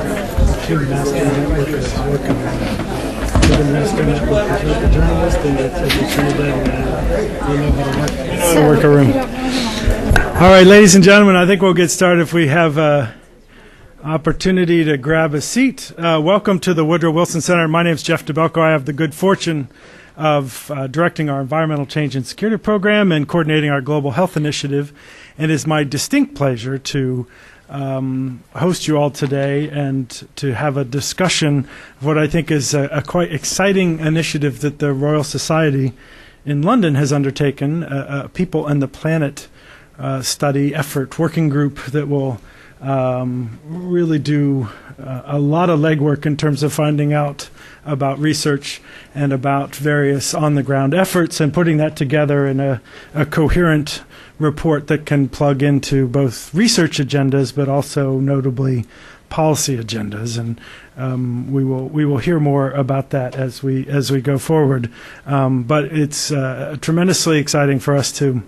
Master Network is working on the Master Network is like a journalist, and it's you know how to work a room. All right, ladies and gentlemen, I think we'll get started if we have opportunity to grab a seat. Welcome to the Woodrow Wilson Center. My name is Jeff DeBelko. I have the good fortune of directing our Environmental Change and Security Program and coordinating our Global Health Initiative. And it's my distinct pleasure to host you all today and to have a discussion of what I think is a quite exciting initiative that the Royal Society in London has undertaken, a People and the Planet study effort working group that will really do a lot of legwork in terms of finding out about research and about various on-the-ground efforts and putting that together in a coherent report that can plug into both research agendas but also notably policy agendas. And we will hear more about that as we go forward. But it's tremendously exciting for us to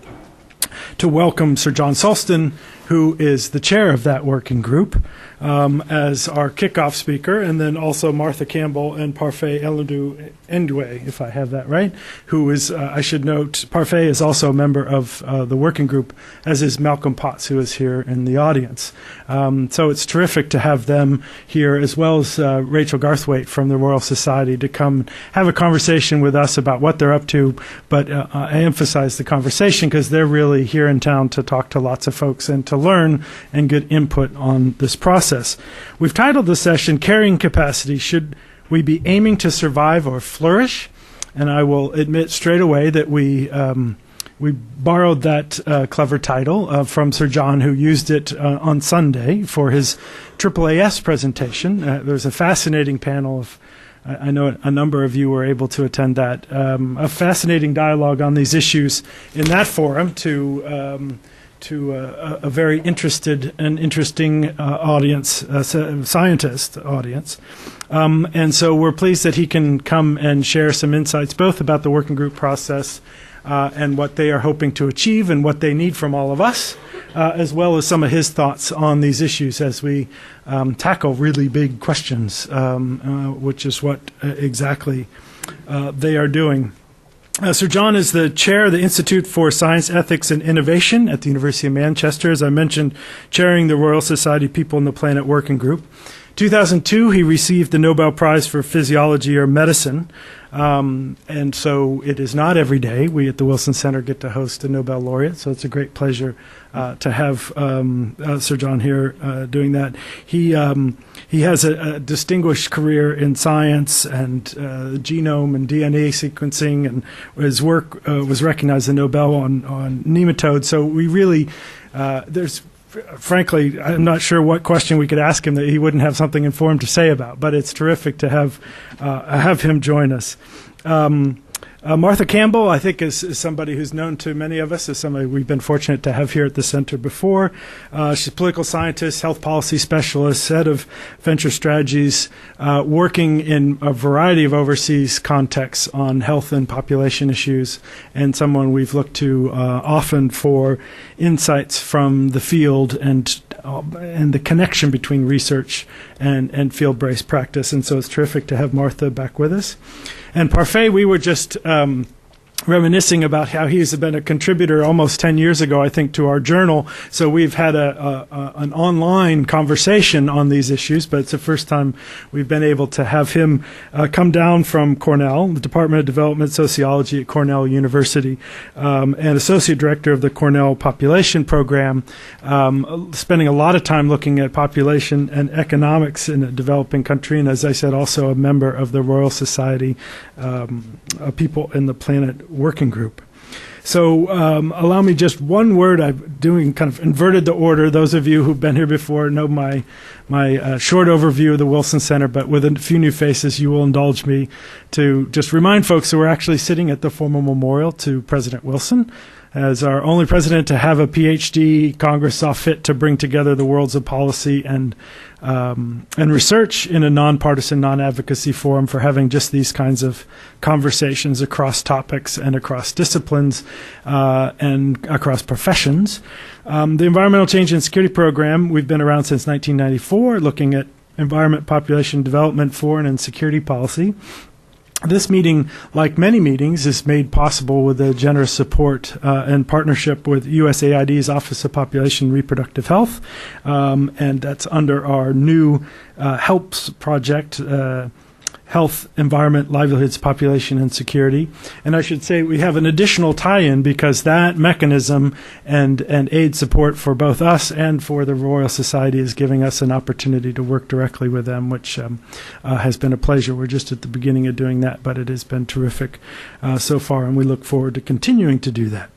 welcome Sir John Sulston, who is the chair of that working group, as our kickoff speaker, and then also Martha Campbell and Parfait Eloundou-Enyegue, if I have that right, who is, I should note, Parfait is also a member of the working group, as is Malcolm Potts, who is here in the audience. So it's terrific to have them here, as well as Rachel Garthwaite from the Royal Society, to come have a conversation with us about what they're up to. But I emphasize the conversation because they're really here in town to talk to lots of folks and to learn and get input on this process. We've titled the session Carrying Capacity, Should We Be Aiming to Survive or Flourish? And I will admit straight away that we borrowed that clever title from Sir John, who used it on Sunday for his AAAS presentation. There was a fascinating panel of, I know a number of you were able to attend that, a fascinating dialogue on these issues in that forum to a very interested and interesting audience, scientist audience. And so we're pleased that he can come and share some insights both about the working group process and what they are hoping to achieve and what they need from all of us, as well as some of his thoughts on these issues as we tackle really big questions, which is what exactly they are doing. Sir John is the chair of the Institute for Science, Ethics and Innovation at the University of Manchester, as I mentioned, chairing the Royal Society People and the Planet Working Group. 2002, he received the Nobel Prize for Physiology or Medicine, and so it is not every day we at the Wilson Center get to host a Nobel laureate, so it's a great pleasure to have Sir John here doing that. He has a distinguished career in science and genome and DNA sequencing, and his work was recognized as a Nobel on nematodes. So we really, frankly, I'm not sure what question we could ask him that he wouldn't have something informed to say about, but it's terrific to have him join us. Martha Campbell, I think, is somebody who's known to many of us, is somebody we've been fortunate to have here at the center before. She's a political scientist, health policy specialist, head of venture strategies, working in a variety of overseas contexts on health and population issues, and someone we've looked to often for insights from the field and the connection between research and field-based practice. And so it's terrific to have Martha back with us. And Parfait, we were just reminiscing about how he's been a contributor almost 10 years ago, I think, to our journal. So we've had an online conversation on these issues, but it's the first time we've been able to have him come down from Cornell, the Department of Development Sociology at Cornell University, and Associate Director of the Cornell Population Program, spending a lot of time looking at population and economics in a developing country, and as I said, also a member of the Royal Society People and the Planet Working Group. So allow me just one word. I'm doing kind of inverted the order. Those of you who've been here before know my short overview of the Wilson Center, but with a few new faces, you will indulge me to just remind folks that we're actually sitting at the formal memorial to President Wilson, as our only president to have a PhD. Congress saw fit to bring together the worlds of policy and research in a nonpartisan, non-advocacy forum for having just these kinds of conversations across topics and across disciplines and across professions. The Environmental Change and Security Program, we've been around since 1994, looking at environment, population development, foreign and security policy. This meeting, like many meetings, is made possible with the generous support and partnership with USAID's Office of Population and Reproductive Health, and that's under our new HELPS project, Health, Environment, Livelihoods, Population, and Security. And I should say we have an additional tie-in because that mechanism and aid support for both us and for the Royal Society is giving us an opportunity to work directly with them, which has been a pleasure. We're just at the beginning of doing that, but it has been terrific so far, and we look forward to continuing to do that.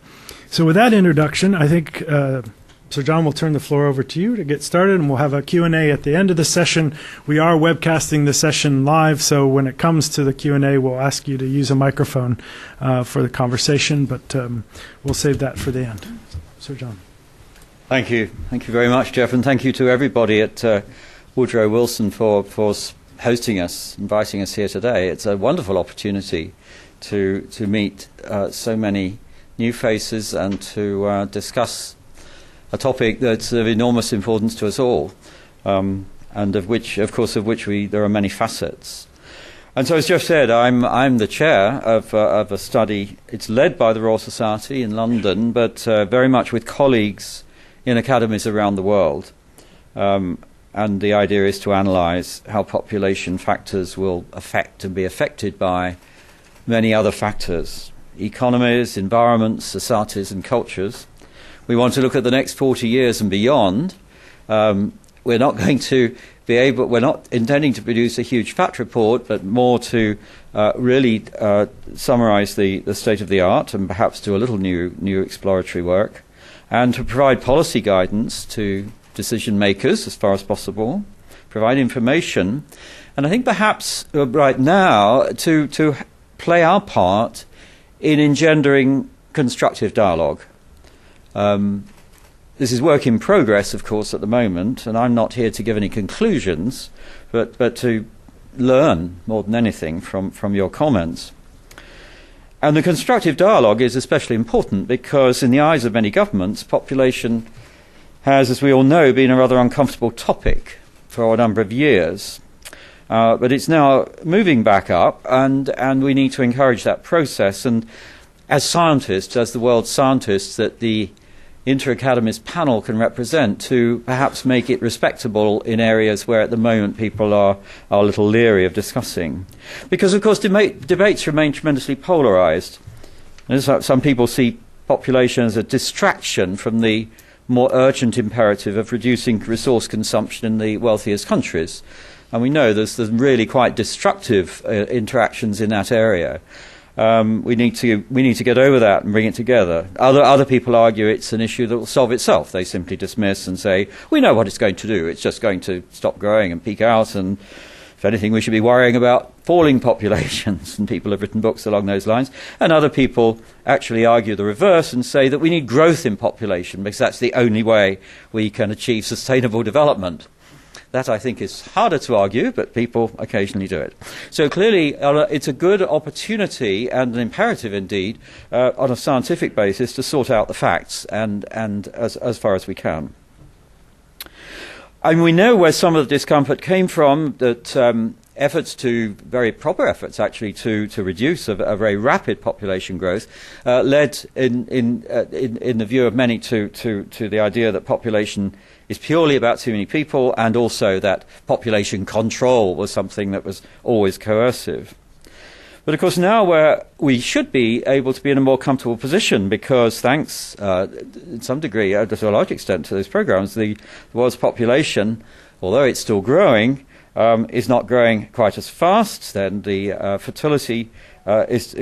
So with that introduction, I think Sir John will turn the floor over to you to get started, and we'll have a Q&A at the end of the session. We are webcasting the session live, so when it comes to the Q&A, we'll ask you to use a microphone for the conversation, but we'll save that for the end. Sir John. Thank you. Thank you very much, Jeff, and thank you to everybody at Woodrow Wilson for hosting us, inviting us here today. It's a wonderful opportunity to meet so many new faces and to discuss a topic that's of enormous importance to us all, and of which there are many facets. And so, as Jeff said, I'm the chair of a study. It's led by the Royal Society in London, but very much with colleagues in academies around the world. And the idea is to analyse how population factors will affect and be affected by many other factors: economies, environments, societies, and cultures. We want to look at the next 40 years and beyond. We're not intending to produce a huge fact report, but more to really summarise the state of the art and perhaps do a little new exploratory work, and to provide policy guidance to decision makers as far as possible, provide information, and I think perhaps right now to play our part in engendering constructive dialogue. This is work in progress, of course, at the moment, and I'm not here to give any conclusions, but to learn more than anything from your comments. And the constructive dialogue is especially important because in the eyes of many governments, population has, as we all know, been a rather uncomfortable topic for a number of years. But it's now moving back up, and we need to encourage that process. And as scientists, as the world's scientists that the Inter-Academies panel can represent, to perhaps make it respectable in areas where at the moment people are a little leery of discussing. Because, of course, debates remain tremendously polarised. Some people see population as a distraction from the more urgent imperative of reducing resource consumption in the wealthiest countries. And we know there's really quite destructive interactions in that area. We need to get over that and bring it together. Other people argue it's an issue that will solve itself. They simply dismiss and say, we know what it's going to do. It's just going to stop growing and peak out, and if anything, we should be worrying about falling populations, and people have written books along those lines. And other people actually argue the reverse and say that we need growth in population because that's the only way we can achieve sustainable development. That, I think, is harder to argue, but people occasionally do it. So clearly, it's a good opportunity and an imperative indeed, on a scientific basis, to sort out the facts and as far as we can. And we know where some of the discomfort came from, that very proper efforts actually to reduce a very rapid population growth led in the view of many to the idea that population is purely about too many people, and also that population control was something that was always coercive. But of course now we should be able to be in a more comfortable position because thanks, in some degree, to a large extent, to those programs, the world's population, although it's still growing, is not growing quite as fast. Then the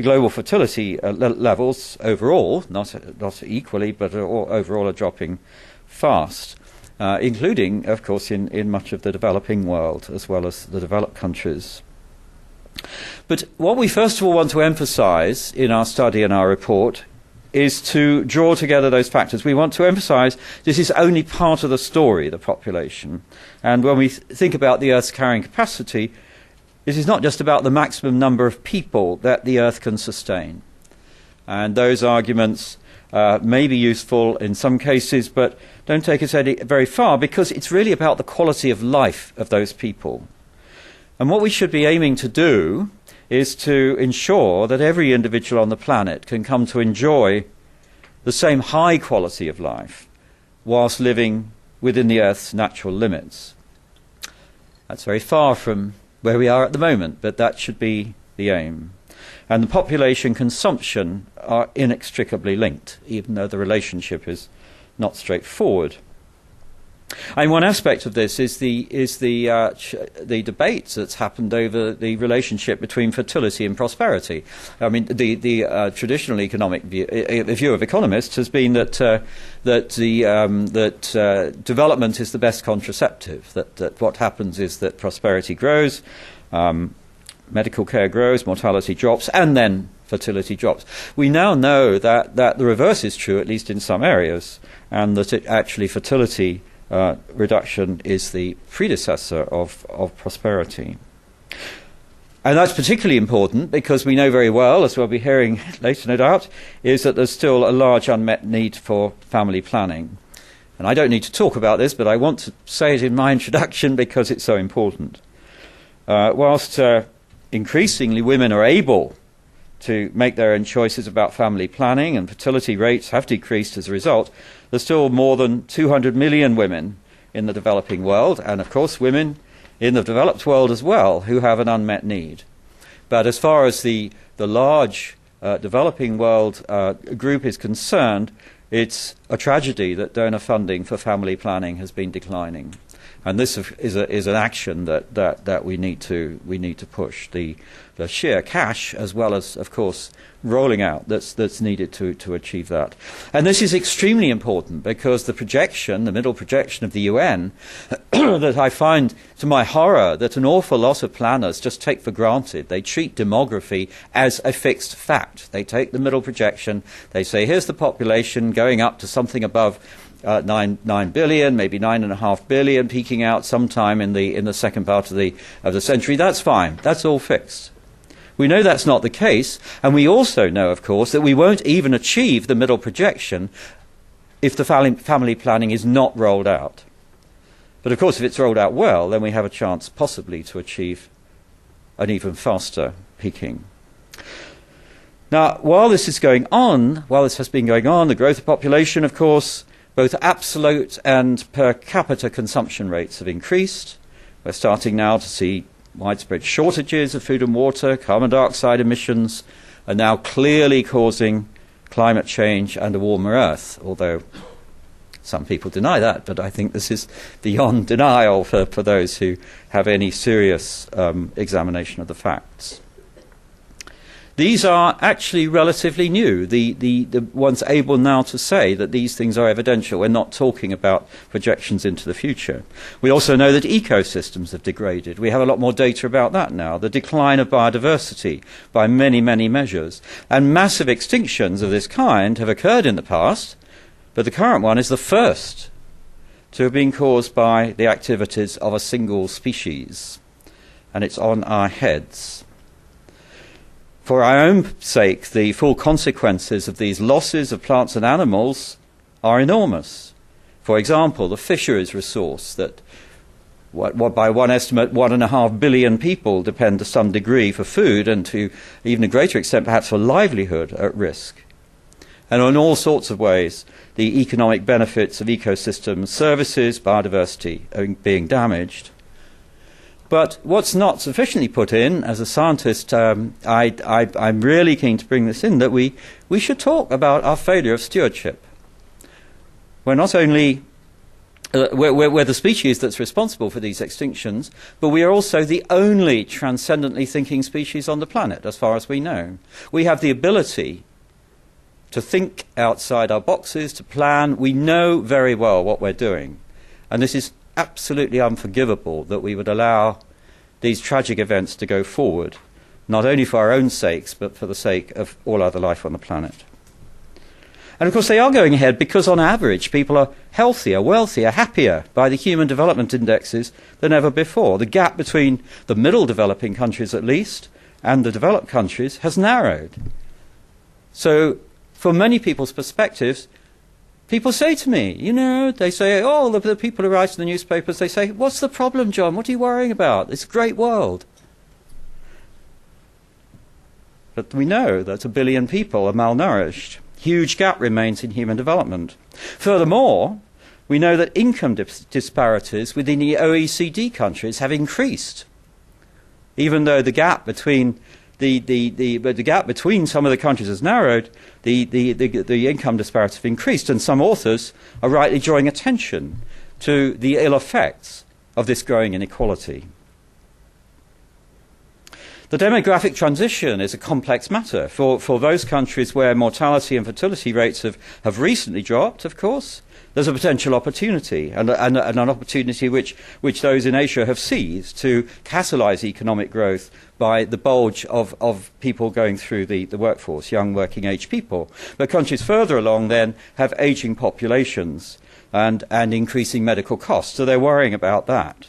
global fertility levels overall, not equally, but overall are dropping fast. Including, of course, in much of the developing world as well as the developed countries. But what we first of all want to emphasize in our study and our report is to draw together those factors. We want to emphasize this is only part of the story, the population. And when we think about the Earth's carrying capacity, this is not just about the maximum number of people that the Earth can sustain. And those arguments may be useful in some cases, but don't take us very far, because it's really about the quality of life of those people. And what we should be aiming to do is to ensure that every individual on the planet can come to enjoy the same high quality of life whilst living within the Earth's natural limits. That's very far from where we are at the moment, but that should be the aim. And the population consumption are inextricably linked, even though the relationship is not straightforward. And one aspect of this is the debates that's happened over the relationship between fertility and prosperity. I mean, the traditional economic view of economists has been that development is the best contraceptive. That what happens is that prosperity grows, medical care grows, mortality drops, and then fertility drops. We now know that the reverse is true, at least in some areas, and that actually fertility reduction is the predecessor of prosperity. And that's particularly important because we know very well, as we'll be hearing later no doubt, is that there's still a large unmet need for family planning. And I don't need to talk about this, but I want to say it in my introduction because it's so important. Whilst increasingly women are able to make their own choices about family planning and fertility rates have decreased as a result, there's still more than 200 million women in the developing world, and of course women in the developed world as well, who have an unmet need. But as far as the large developing world group is concerned, it's a tragedy that donor funding for family planning has been declining. And this is an action that we need to push, the sheer cash as well as, of course, rolling out that's needed to achieve that. And this is extremely important because the middle projection of the UN, that I find to my horror that an awful lot of planners just take for granted. They treat demography as a fixed fact. They take the middle projection, they say here's the population going up to something above 9 billion, maybe 9.5 billion, peaking out sometime in the second part of the century. That's fine. That's all fixed. We know that's not the case, and we also know, of course, that we won't even achieve the middle projection if the family planning is not rolled out. But of course, if it's rolled out well, then we have a chance possibly to achieve an even faster peaking. Now, while this has been going on, the growth of population, of course, both absolute and per capita consumption rates have increased. We're starting now to see widespread shortages of food and water. Carbon dioxide emissions are now clearly causing climate change and a warmer Earth, although some people deny that, but I think this is beyond denial for those who have any serious examination of the facts. These are actually relatively new. The ones able now to say that these things are evidential. We're not talking about projections into the future. We also know that ecosystems have degraded. We have a lot more data about that now. The decline of biodiversity by many, many measures. And massive extinctions of this kind have occurred in the past, but the current one is the first to have been caused by the activities of a single species. And it's on our heads. For our own sake, the full consequences of these losses of plants and animals are enormous. For example, the fisheries resource that, by one estimate, 1.5 billion people depend to some degree for food and to even a greater extent perhaps for livelihood at risk. And in all sorts of ways, the economic benefits of ecosystem services, biodiversity are being damaged. But what's not sufficiently put in, as a scientist, I'm really keen to bring this in, that we should talk about our failure of stewardship. We're not only we're the species that's responsible for these extinctions, but we are also the only transcendently thinking species on the planet, as far as we know. We have the ability to think outside our boxes, to plan. We know very well what we're doing. And this is absolutely unforgivable that we would allow these tragic events to go forward, not only for our own sakes, but for the sake of all other life on the planet. And of course they are going ahead because on average people are healthier, wealthier, happier by the human development indexes than ever before. The gap between the middle developing countries at least and the developed countries has narrowed. So from many people's perspectives, people say to me, you know, they say, oh, the people who write in the newspapers, they say, what's the problem, John? What are you worrying about? It's a great world. But we know that 1 billion people are malnourished. Huge gap remains in human development. Furthermore, we know that income disparities within the OECD countries have increased. Even though the gap between the gap between some of the countries has narrowed, the income disparities have increased, and some authors are rightly drawing attention to the ill effects of this growing inequality. The demographic transition is a complex matter. For those countries where mortality and fertility rates have recently dropped, of course, there's a potential opportunity, and an opportunity which those in Asia have seized to catalyse economic growth by the bulge of people going through the workforce, young working age people. But countries further along then have ageing populations and increasing medical costs, so they're worrying about that.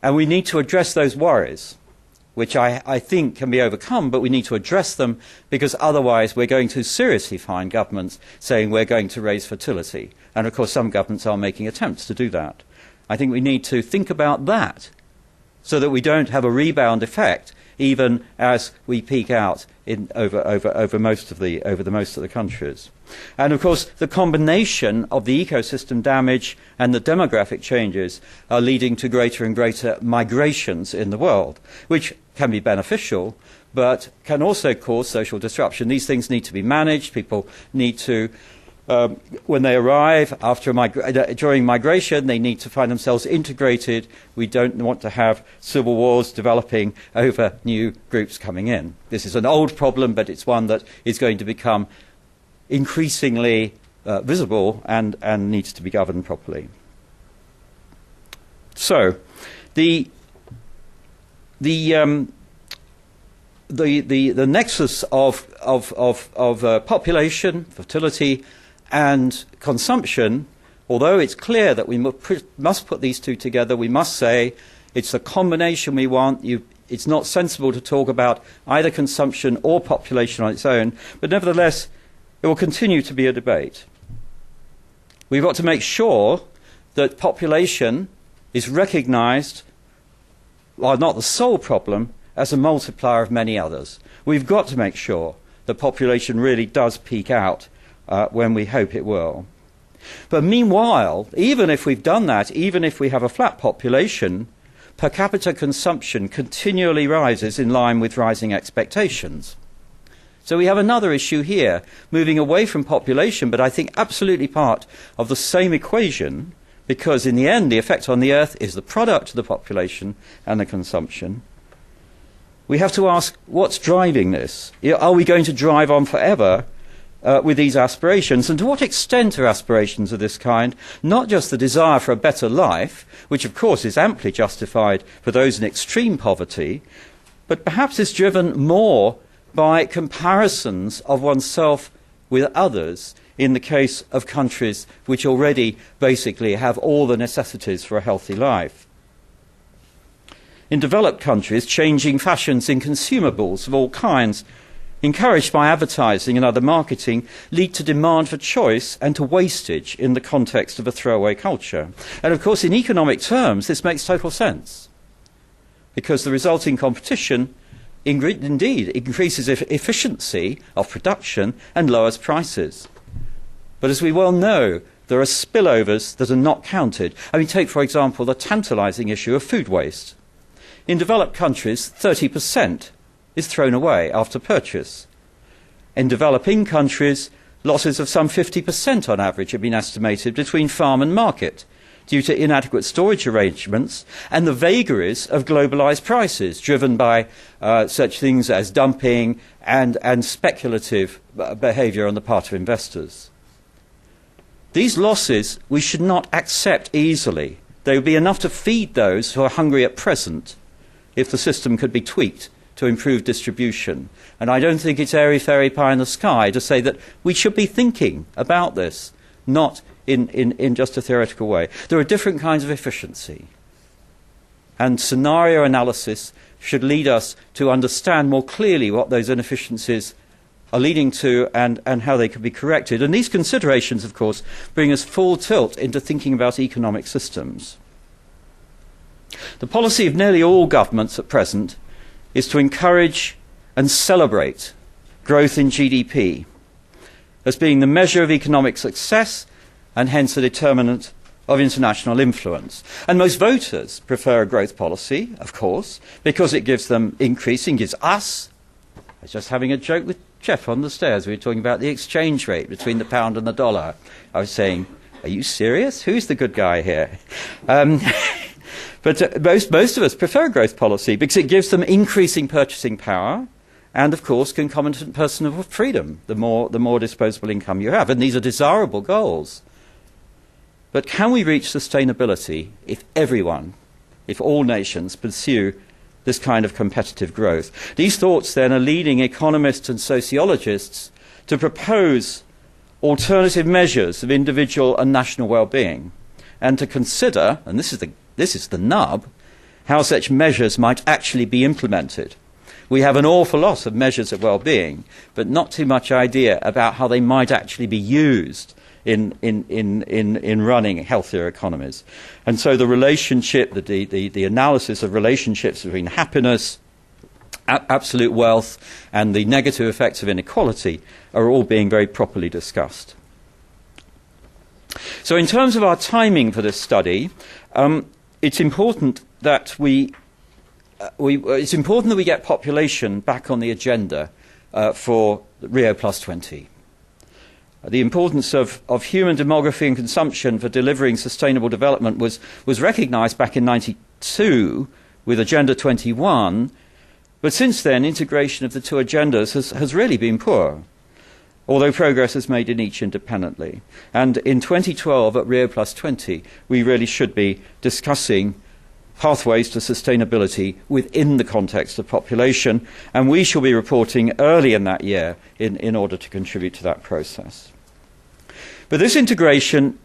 And we need to address those worries, which I think can be overcome, but we need to address them, because otherwise we're going to seriously find governments saying we're going to raise fertility. And of course some governments are making attempts to do that. I think we need to think about that so that we don't have a rebound effect even as we peak out over most of the countries. And of course the combination of the ecosystem damage and the demographic changes are leading to greater and greater migrations in the world, which can be beneficial but can also cause social disruption. These things need to be managed. People need to, when they arrive during migration, they need to find themselves integrated. We don't want to have civil wars developing over new groups coming in. This is an old problem, but it's one that is going to become increasingly visible and needs to be governed properly. So, the nexus of population, fertility, and consumption, although it's clear that we must put these two together, we must say it's the combination we want. It's not sensible to talk about either consumption or population on its own, but nevertheless, it will continue to be a debate. We've got to make sure that population is recognised, while not the sole problem, as a multiplier of many others. We've got to make sure that population really does peak out when we hope it will. But meanwhile, even if we've done that, even if we have a flat population, per capita consumption continually rises in line with rising expectations. So we have another issue here, moving away from population, but I think absolutely part of the same equation, because in the end the effect on the earth is the product of the population and the consumption. We have to ask, what's driving this? Are we going to drive on forever with these aspirations? And to what extent are aspirations of this kind not just the desire for a better life, which of course is amply justified for those in extreme poverty, but perhaps is driven more by comparisons of oneself with others in the case of countries which already basically have all the necessities for a healthy life. In developed countries, changing fashions in consumables of all kinds, encouraged by advertising and other marketing, lead to demand for choice and to wastage in the context of a throwaway culture. And of course, in economic terms, this makes total sense, because the resulting competition indeed increases efficiency of production and lowers prices. But as we well know, there are spillovers that are not counted. I mean, take, for example, the tantalizing issue of food waste. In developed countries, 30% is thrown away after purchase. In developing countries, losses of some 50% on average have been estimated between farm and market due to inadequate storage arrangements and the vagaries of globalized prices driven by such things as dumping and speculative behavior on the part of investors. These losses we should not accept easily. They would be enough to feed those who are hungry at present if the system could be tweaked to improve distribution. And I don't think it's airy-fairy pie in the sky to say that we should be thinking about this, not in just a theoretical way. There are different kinds of efficiency. And scenario analysis should lead us to understand more clearly what those inefficiencies are leading to and how they could be corrected. And these considerations, of course, bring us full tilt into thinking about economic systems. The policy of nearly all governments at present is to encourage and celebrate growth in GDP as being the measure of economic success and hence a determinant of international influence. And most voters prefer a growth policy, of course, because it gives them increasing, gives us. I was just having a joke with Jeff on the stairs. We were talking about the exchange rate between the pound and the dollar. I was saying, are you serious? Who's the good guy here? But most of us prefer a growth policy because it gives them increasing purchasing power and, of course, concomitant personal freedom, the more disposable income you have. And these are desirable goals. But can we reach sustainability if all nations pursue this kind of competitive growth? These thoughts then are leading economists and sociologists to propose alternative measures of individual and national well-being and to consider, and this is the nub, how such measures might actually be implemented. We have an awful lot of measures of well-being, but not too much idea about how they might actually be used in running healthier economies. And so the relationship, the analysis of relationships between happiness, absolute wealth, and the negative effects of inequality are all being very properly discussed. So in terms of our timing for this study, it's important that we get population back on the agenda for Rio Plus 20. The importance of human demography and consumption for delivering sustainable development was recognised back in 1992 with Agenda 21, but since then integration of the two agendas has really been poor, although progress is made in each independently. And in 2012 at Rio Plus 20 we really should be discussing pathways to sustainability within the context of population, and we shall be reporting early in that year in order to contribute to that process. But this integration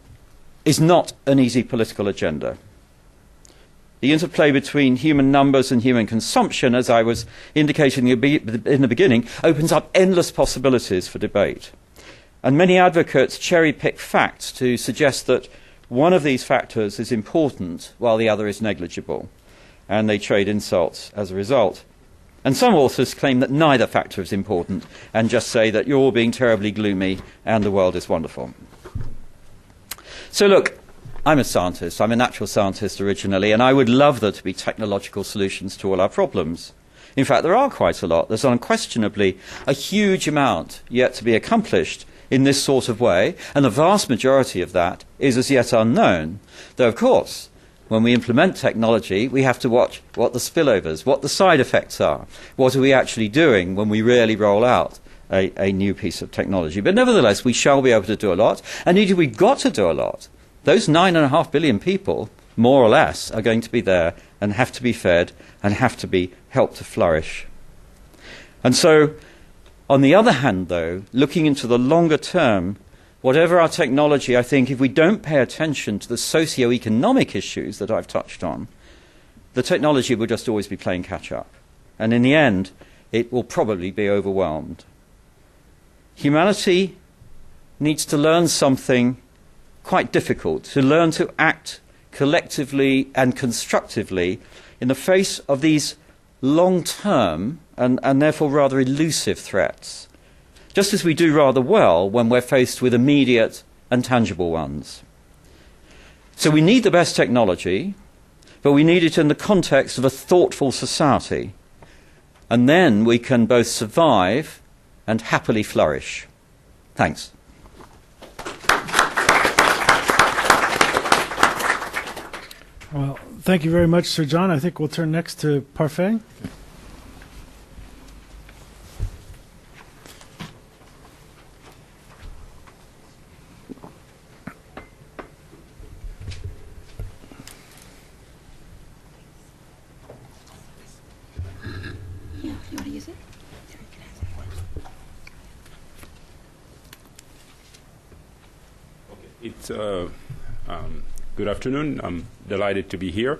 is not an easy political agenda. The interplay between human numbers and human consumption, as I was indicating in the beginning, opens up endless possibilities for debate. And many advocates cherry-pick facts to suggest that one of these factors is important while the other is negligible, and they trade insults as a result. And some authors claim that neither factor is important and just say that you're all being terribly gloomy and the world is wonderful. So look, I'm a scientist. I'm a natural scientist originally, and I would love there to be technological solutions to all our problems. In fact, there are quite a lot. There's unquestionably a huge amount yet to be accomplished in this sort of way, and the vast majority of that is as yet unknown. Though, of course, when we implement technology, we have to watch what the spillovers, what the side effects are. What are we actually doing when we really roll out a new piece of technology? But nevertheless, we shall be able to do a lot, and indeed we've got to do a lot. Those 9.5 billion people, more or less, are going to be there and have to be fed and have to be helped to flourish. And so, on the other hand, though, looking into the longer term, whatever our technology, I think, if we don't pay attention to the socio-economic issues that I've touched on, the technology will just always be playing catch-up. And in the end, it will probably be overwhelmed. Humanity needs to learn something quite difficult, to learn to act collectively and constructively in the face of these long-term and therefore rather elusive threats, just as we do rather well when we're faced with immediate and tangible ones. So we need the best technology, but we need it in the context of a thoughtful society, and then we can both survive and happily flourish. Thanks. Well, thank you very much, Sir John. I think we'll turn next to Parfait. Yeah, you want to use it? It's good afternoon. I'm delighted to be here.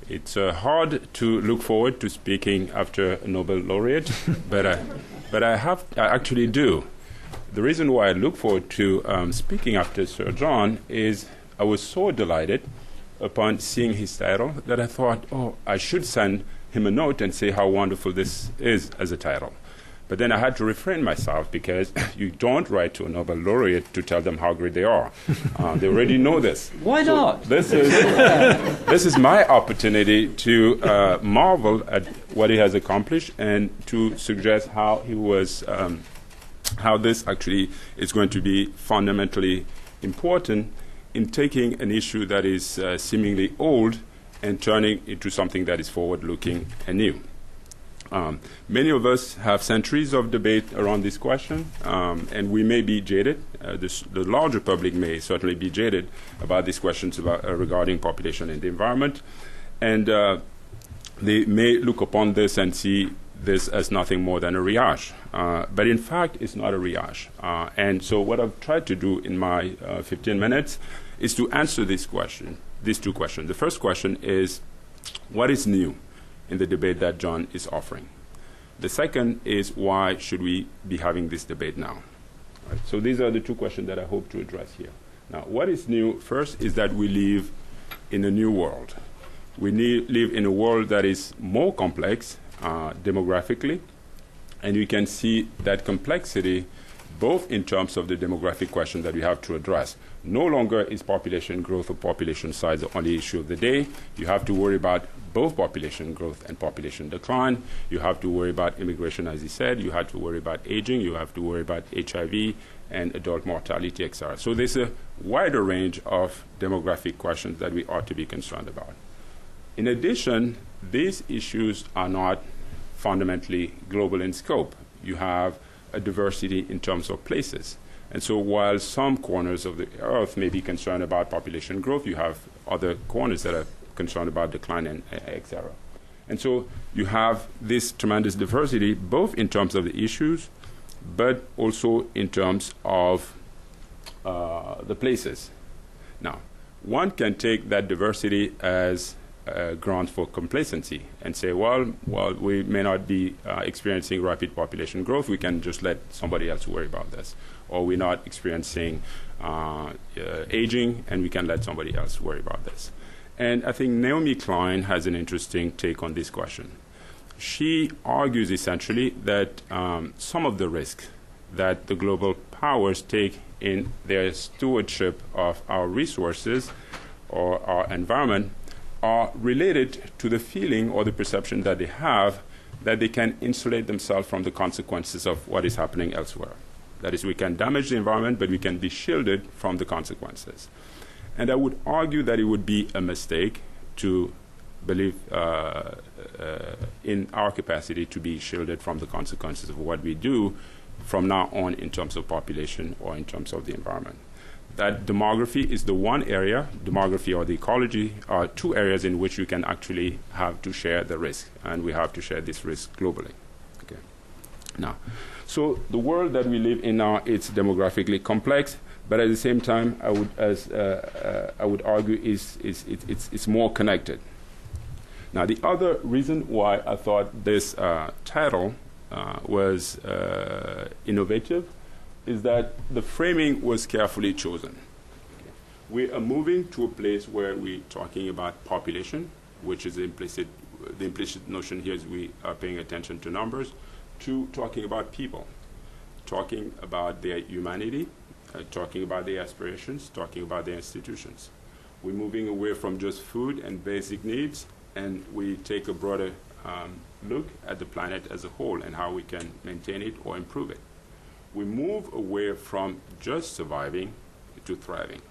It's hard to look forward to speaking after a Nobel laureate, but I actually do. The reason why I look forward to speaking after Sir John is I was so delighted upon seeing his title that I thought, oh, I should send him a note and say how wonderful this is as a title. But then I had to refrain myself because you don't write to a Nobel laureate to tell them how great they are. They already know this. Why not? This is my opportunity to marvel at what he has accomplished and to suggest how he was, how this actually is going to be fundamentally important in taking an issue that is seemingly old and turning it into something that is forward-looking and new. Many of us have centuries of debate around this question, and we may be jaded. The larger public may certainly be jaded about these questions regarding population and the environment, and they may look upon this and see this as nothing more than a rehash. But in fact, it's not a rehash. And so what I've tried to do in my 15 minutes is to answer these two questions. The first question is, what is new in the debate that John is offering? The second is, why should we be having this debate now? Right. So these are the two questions that I hope to address here. Now, what is new first is that we live in a new world. We live in a world that is more complex demographically, and you can see that complexity both in terms of the demographic question that we have to address. No longer is population growth or population size the only issue of the day. You have to worry about both population growth and population decline. You have to worry about immigration, as he said. You have to worry about aging. You have to worry about HIV and adult mortality, etc. So there's a wider range of demographic questions that we ought to be concerned about. In addition, these issues are not fundamentally global in scope. You have a diversity in terms of places. And so while some corners of the earth may be concerned about population growth, you have other corners that are concerned about decline and etc. And so you have this tremendous diversity, both in terms of the issues, but also in terms of the places. Now, one can take that diversity as grounds for complacency and say, well, we may not be experiencing rapid population growth, we can just let somebody else worry about this. Or we're not experiencing aging, and we can let somebody else worry about this. And I think Naomi Klein has an interesting take on this question. She argues essentially that some of the risks that the global powers take in their stewardship of our resources or our environment are related to the feeling or the perception that they have that they can insulate themselves from the consequences of what is happening elsewhere. That is, we can damage the environment, but we can be shielded from the consequences. And I would argue that it would be a mistake to believe in our capacity to be shielded from the consequences of what we do from now on in terms of population or in terms of the environment. That demography is the one area, demography or the ecology are two areas in which we can actually have to share the risk, and we have to share this risk globally. Okay. Now, so the world that we live in now, it's demographically complex, but at the same time, I would argue it's more connected. Now, the other reason why I thought this title was innovative is that the framing was carefully chosen. Okay. We are moving to a place where we're talking about population, which is the implicit notion here is we are paying attention to numbers, to talking about people, talking about their humanity, talking about their aspirations, talking about their institutions. We're moving away from just food and basic needs, and we take a broader look at the planet as a whole and how we can maintain it or improve it. We move away from just surviving to thriving.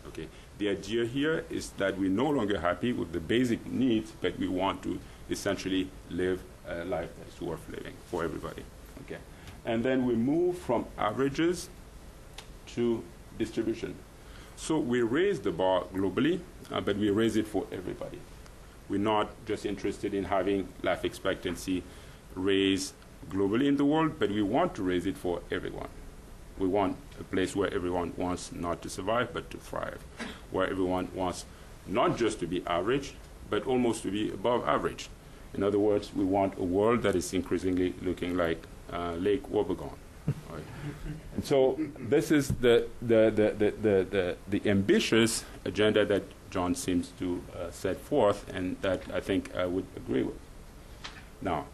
Okay. The idea here is that we're no longer happy with the basic needs, but we want to essentially live a life that's worth living for everybody. Okay. And then we move from averages to distribution. So we raise the bar globally, but we raise it for everybody. We're not just interested in having life expectancy raised globally in the world, but we want to raise it for everyone. We want a place where everyone wants not to survive, but to thrive, where everyone wants not just to be average, but almost to be above average. In other words, we want a world that is increasingly looking like Lake Wobegon. Right? And so this is the ambitious agenda that John seems to set forth, and that I think I would agree with. Now,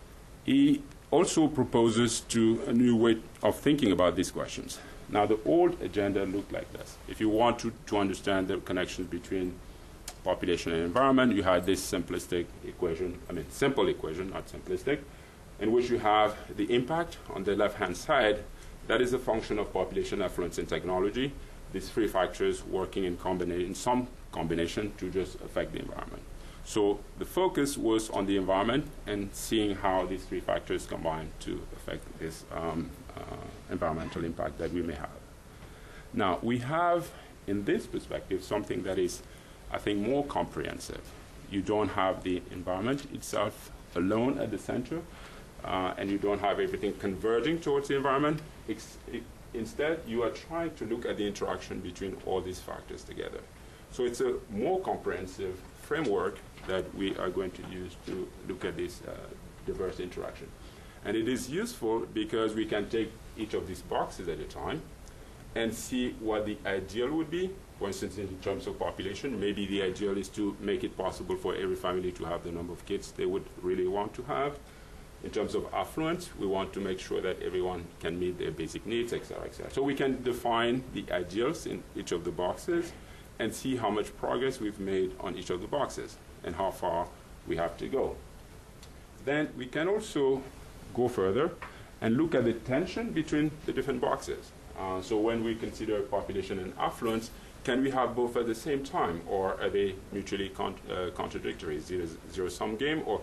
he also proposes a new way of thinking about these questions. Now, the old agenda looked like this. If you want to understand the connections between population and environment, you had this simplistic equation, simple equation, not simplistic, in which you have the impact on the left-hand side. That is a function of population, affluence, and technology. These three factors working in some combination to just affect the environment. So the focus was on the environment and seeing how these three factors combine to affect this environmental impact that we may have. Now, we have, in this perspective, something that is, I think, more comprehensive. You don't have the environment itself alone at the center, and you don't have everything converging towards the environment. Instead, you are trying to look at the interaction between all these factors together. So it's a more comprehensive framework that we are going to use to look at this diverse interaction. And it is useful because we can take each of these boxes at a time and see what the ideal would be. For instance, in terms of population, maybe the ideal is to make it possible for every family to have the number of kids they would really want to have. In terms of affluence, we want to make sure that everyone can meet their basic needs, et cetera, et cetera. So we can define the ideals in each of the boxes and see how much progress we've made on each of the boxes and how far we have to go. Then we can also go further and look at the tension between the different boxes. So when we consider population and affluence, can we have both at the same time, or are they mutually contradictory? Is it a zero-sum game, or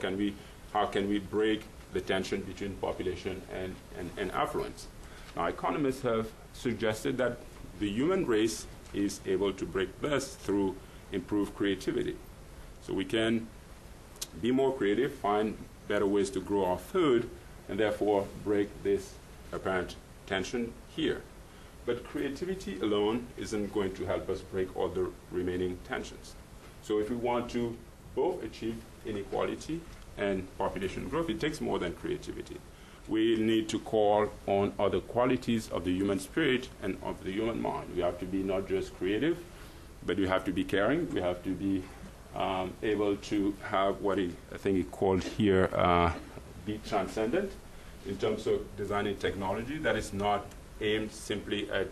how can we break the tension between population and affluence? Now, economists have suggested that the human race is able to break this through improved creativity. So we can be more creative, find better ways to grow our food, and therefore break this apparent tension here. But creativity alone isn't going to help us break all the remaining tensions. So if we want to both achieve inequality and population growth, it takes more than creativity. We need to call on other qualities of the human spirit and of the human mind. We have to be not just creative, but we have to be caring. We have to be able to have what I think he called here be transcendent in terms of designing technology that is not aimed simply at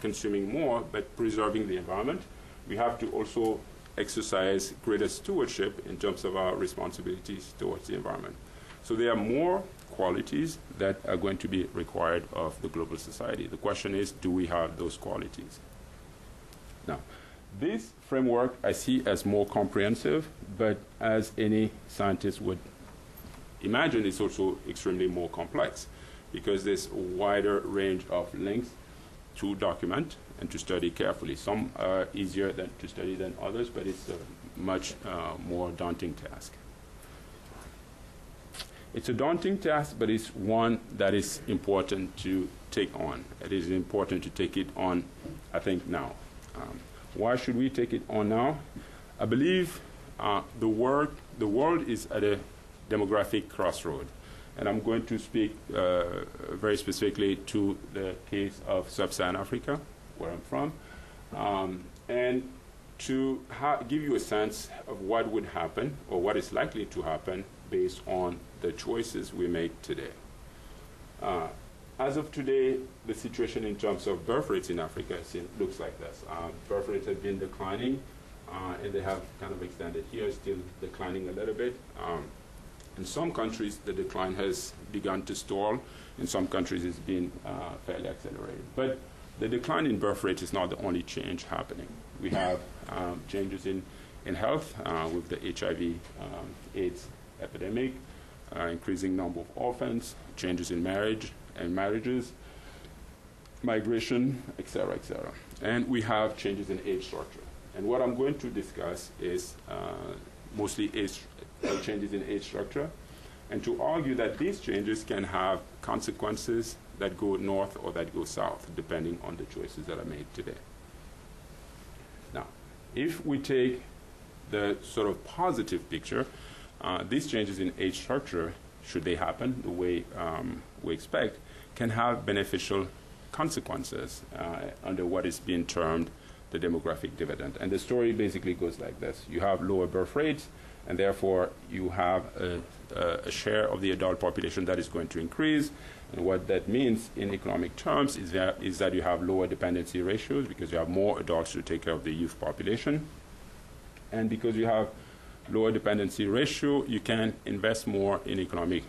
consuming more, but preserving the environment. We have to also exercise greater stewardship in terms of our responsibilities towards the environment. So there are more qualities that are going to be required of the global society. The question is, do we have those qualities? Now, this framework I see as more comprehensive, but as any scientist would imagine, it's also extremely more complex because there's a wider range of links to document and to study carefully. Some are easier to study than others, but it's a much more daunting task. It's a daunting task, but it's one that is important to take on. It is important to take it on, I think, now. Why should we take it on now? I believe the world is at a demographic crossroad. And I'm going to speak very specifically to the case of sub-Saharan Africa, where I'm from, and to give you a sense of what would happen or what is likely to happen based on the choices we make today. As of today, the situation in terms of birth rates in Africa looks like this. Birth rates have been declining, and they have kind of extended here, still declining a little bit. In some countries, the decline has begun to stall. In some countries, it's been fairly accelerated. But the decline in birth rate is not the only change happening. We have changes in health with the HIV/AIDS epidemic, increasing number of orphans, changes in marriages, migration, et cetera, et cetera. And we have changes in age structure. And what I'm going to discuss is mostly changes in age structure, and to argue that these changes can have consequences that go north or that go south, depending on the choices that are made today. Now, if we take the sort of positive picture, these changes in age structure, should they happen the way we expect, can have beneficial consequences under what is being termed the demographic dividend. And the story basically goes like this. You have lower birth rates, and therefore you have a share of the adult population that is going to increase. And what that means in economic terms is that you have lower dependency ratios because you have more adults to take care of the youth population. And because you have lower dependency ratio, you can invest more in economic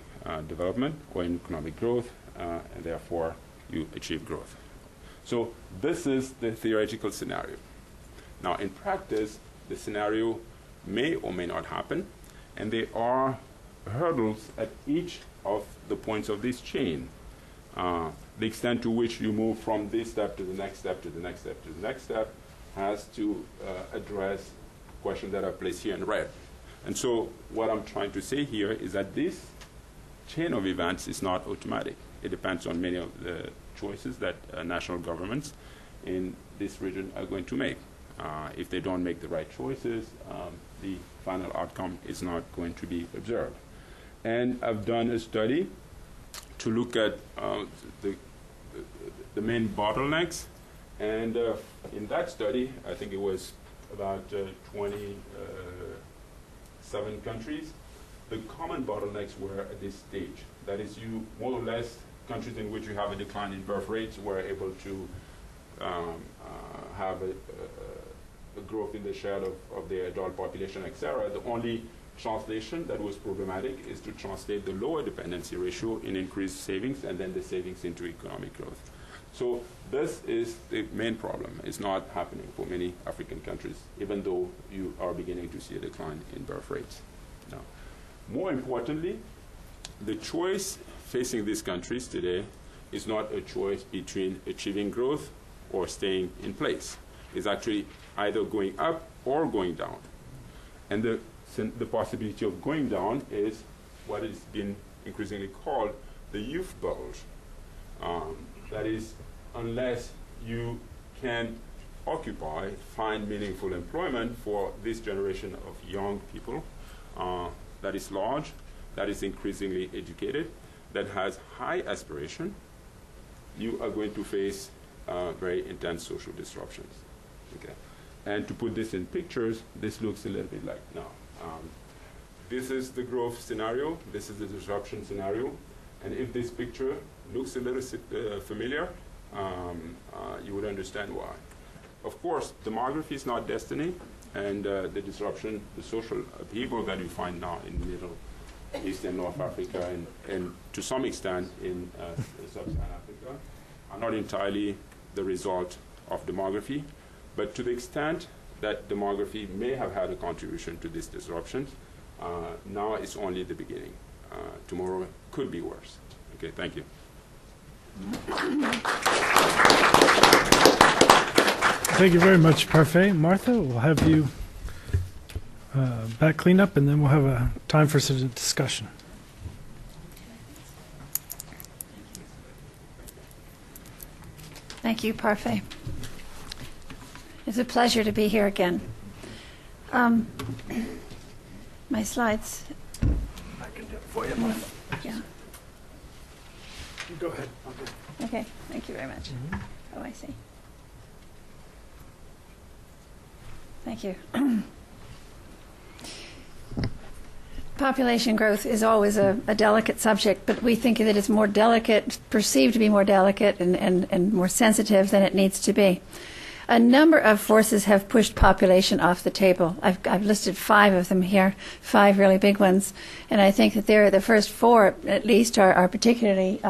development or in economic growth, and therefore you achieve growth. So this is the theoretical scenario. Now, in practice, the scenario may or may not happen, and there are hurdles at each of the points of this chain. The extent to which you move from this step to the next step to the next step to the next step has to address questions that are placed here in red. And so what I'm trying to say here is that this chain of events is not automatic. It depends on many of the choices that national governments in this region are going to make. If they don't make the right choices, the final outcome is not going to be observed. And I've done a study to look at the main bottlenecks. And in that study, I think it was about 27 countries. The common bottlenecks were at this stage. That is, you more or less, countries in which you have a decline in birth rates were able to have a growth in the share of their adult population, etc. The only translation that was problematic is to translate the lower dependency ratio in increased savings and then the savings into economic growth. So this is the main problem. It's not happening for many African countries, even though you are beginning to see a decline in birth rates. Now, more importantly, the choice facing these countries today is not a choice between achieving growth or staying in place. It's actually either going up or going down. And the possibility of going down is what has been increasingly called the youth bulge. That is, unless you can occupy, find meaningful employment for this generation of young people that is large, that is increasingly educated, that has high aspiration, you are going to face very intense social disruptions. Okay. And to put this in pictures, this looks a little bit like now. This is the growth scenario, this is the disruption scenario, and if this picture looks a little familiar, you would understand why. Of course, demography is not destiny, and the disruption, the social upheaval that you find now in Middle East and North Africa, and to some extent in Sub-Saharan Africa, are not entirely the result of demography, but to the extent that demography may have had a contribution to these disruptions, now it's only the beginning. Tomorrow could be worse. Okay, thank you. Thank you very much, Parfait. Martha, we'll have you back clean up, and then we'll have a time for some discussion. Thank you, Parfait. It's a pleasure to be here again. My slides. I can do it for you, Martha. Yeah. Go ahead. Okay. Thank you very much. Oh, I see. Thank you. Population growth is always a delicate subject, but we think that it's more delicate, perceived to be more delicate and more sensitive than it needs to be. A number of forces have pushed population off the table. I've listed 5 of them here, 5 really big ones, and I think that the first 4 at least are particularly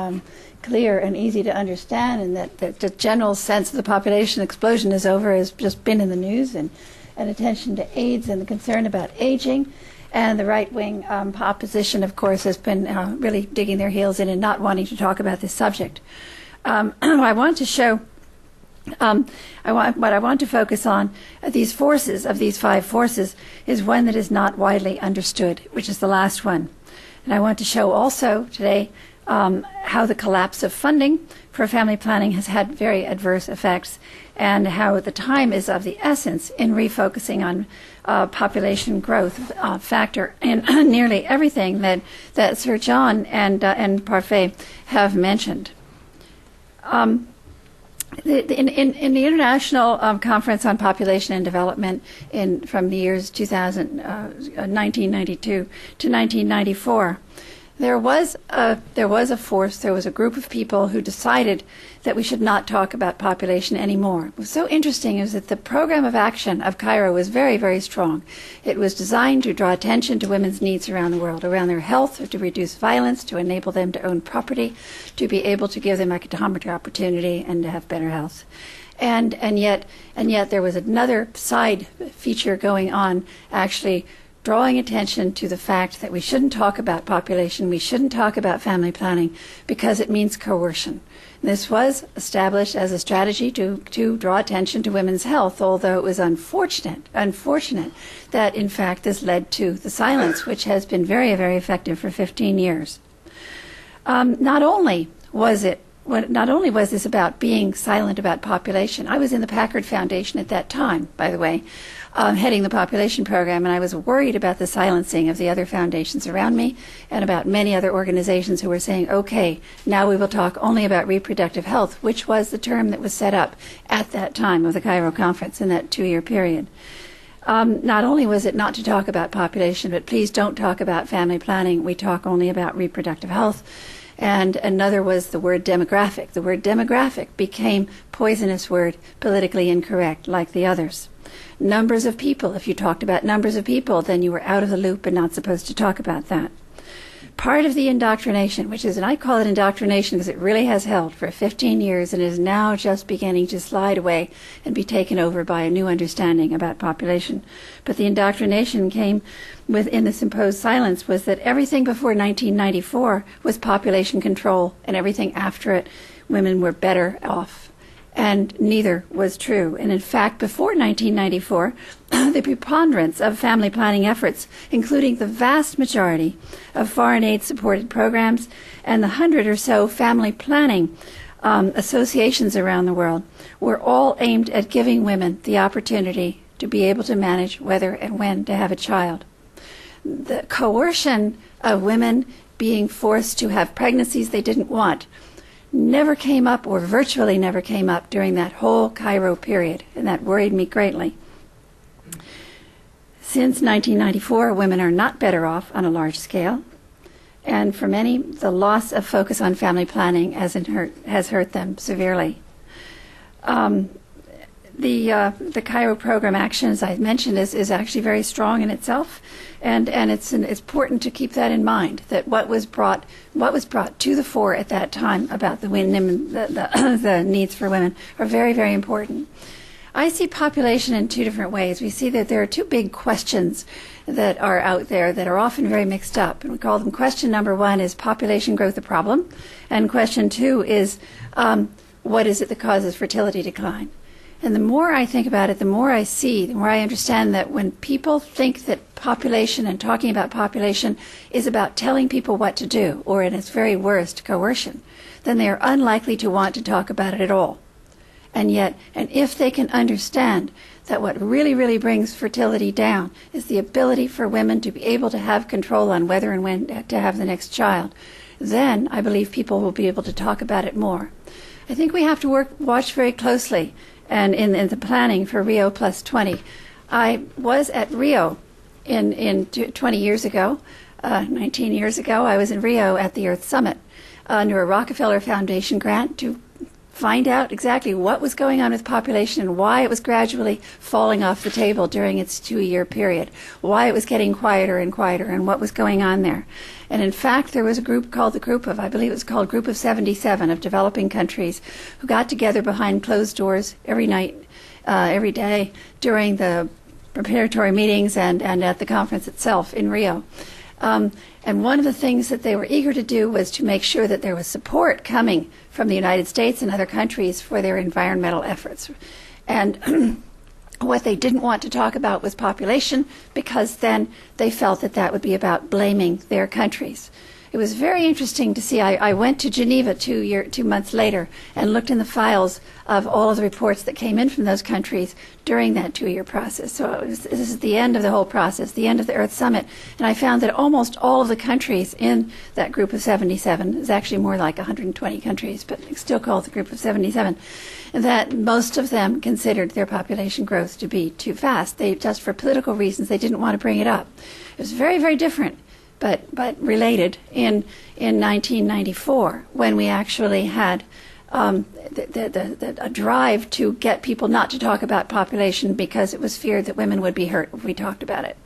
clear and easy to understand, and that the general sense of the population explosion is over has just been in the news, and attention to AIDS and the concern about aging. And the right-wing opposition, of course, has been really digging their heels in and not wanting to talk about this subject. I want to show, what I want to focus on, these forces, of these 5 forces, is one that is not widely understood, which is the last one. And I want to show also today how the collapse of funding for family planning has had very adverse effects, and how the time is of the essence in refocusing population growth factor in nearly everything that Sir John and Parfait have mentioned. In the International Conference on Population and Development from the years 1992 to 1994, there was a group of people who decided that we should not talk about population anymore. What was so interesting is that the program of action of Cairo was very, very strong. It was designed to draw attention to women's needs around the world, around their health, to reduce violence, to enable them to own property, to be able to give them economic opportunity, and to have better health. And yet there was another side feature going on, actually drawing attention to the fact that we shouldn't talk about population, we shouldn't talk about family planning, because it means coercion. This was established as a strategy to draw attention to women's health, although it was unfortunate that, in fact, this led to the silence, which has been very, very effective for 15 years. Not only was this about being silent about population. I was in the Packard Foundation at that time, by the way, heading the population program, and I was worried about the silencing of the other foundations around me and about many other organizations who were saying, okay, now we will talk only about reproductive health, which was the term that was set up at that time of the Cairo conference in that 2-year period. Not only was it not to talk about population, but please don't talk about family planning. We talk only about reproductive health. And another was the word demographic. The word demographic became poisonous word, politically incorrect, like the others. Numbers of people. If you talked about numbers of people, then you were out of the loop and not supposed to talk about that. Part of the indoctrination, which is, and I call it indoctrination because it really has held for 15 years and is now just beginning to slide away and be taken over by a new understanding about population. But the indoctrination came within this imposed silence was that everything before 1994 was population control, and everything after it, women were better off. And neither was true. And in fact, before 1994, the preponderance of family planning efforts, including the vast majority of foreign aid-supported programs and the 100 or so family planning associations around the world, were all aimed at giving women the opportunity to be able to manage whether and when to have a child. The coercion of women being forced to have pregnancies they didn't want never came up, or virtually never came up, during that whole Cairo period, and that worried me greatly. Since 1994, women are not better off on a large scale, and for many, the loss of focus on family planning has hurt them severely. The Cairo program action, as I mentioned, is actually very strong in itself, and it's important to keep that in mind. That what was brought to the fore at that time about the women, the needs for women, are very, very important. I see population in two different ways. We see that there are two big questions that are out there that are often very mixed up, and we call them. Question number one is population growth a problem, and question two is what is it that causes fertility decline. And the more I think about it, the more I see, the more I understand that when people think that population and talking about population is about telling people what to do, or in its very worst, coercion, then they are unlikely to want to talk about it at all. And if they can understand that what really, really brings fertility down is the ability for women to be able to have control on whether and when to have the next child, then I believe people will be able to talk about it more. I think we have to watch very closely. And in the planning for Rio Plus 20, I was at Rio in 20 years ago, 19 years ago. I was in Rio at the Earth Summit under a Rockefeller Foundation grant to find out exactly what was going on with population and why it was gradually falling off the table during its 2-year period, why it was getting quieter and quieter, and what was going on there. And in fact, there was a group called I believe it was called Group of 77 of developing countries who got together behind closed doors every night, every day during the preparatory meetings and at the conference itself in Rio. And one of the things that they were eager to do was to make sure that there was support coming from the United States and other countries for their environmental efforts. And what they didn't want to talk about was population, because then they felt that would be about blaming their countries. it was very interesting to see. I went to Geneva 2 months later and looked in the files of all of the reports that came in from those countries during that 2-year process. So this is the end of the whole process, the end of the Earth Summit. And I found that almost all of the countries in that group of 77, it's actually more like 120 countries, but it's still called the group of 77, that most of them considered their population growth to be too fast. They, just for political reasons, they didn't want to bring it up. It was very, very different, but related in 1994, when we actually had a drive to get people not to talk about population because it was feared that women would be hurt if we talked about it.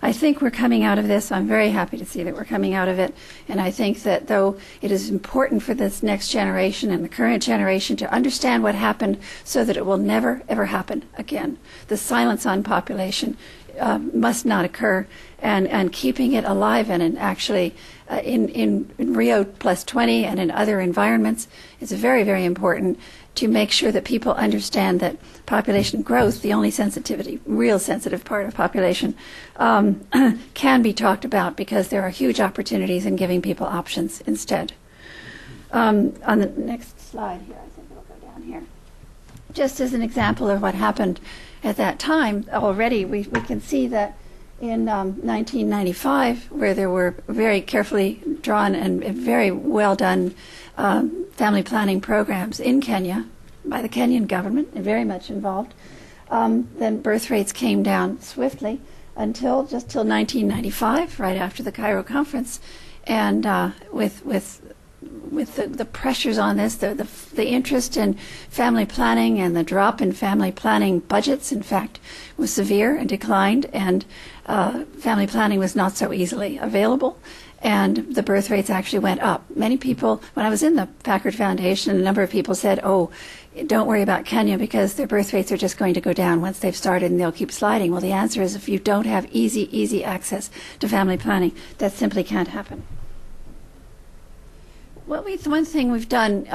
I think we're coming out of this. I'm very happy to see that we're coming out of it. And I think that though it is important for this next generation and the current generation to understand what happened so that it will never, ever happen again. The silence on population must not occur, and keeping it alive and actually in Rio +20 and in other environments is very, very important to make sure that people understand that population growth, the only sensitivity, real sensitive part of population, can be talked about because there are huge opportunities in giving people options instead. On the next slide here, I think it'll go down here. Just as an example of what happened at that time, already we can see that in 1995, where there were very carefully drawn and very well done family planning programs in Kenya by the Kenyan government, and very much involved, then birth rates came down swiftly until 1995, right after the Cairo conference, and with the pressures on this, the interest in family planning and the drop in family planning budgets, in fact, was severe and declined, and family planning was not so easily available, and the birth rates actually went up. Many people, when I was in the Packard Foundation, a number of people said, oh, don't worry about Kenya because their birth rates are just going to go down once they've started and they'll keep sliding. Well, the answer is if you don't have easy access to family planning, that simply can't happen. One thing we've done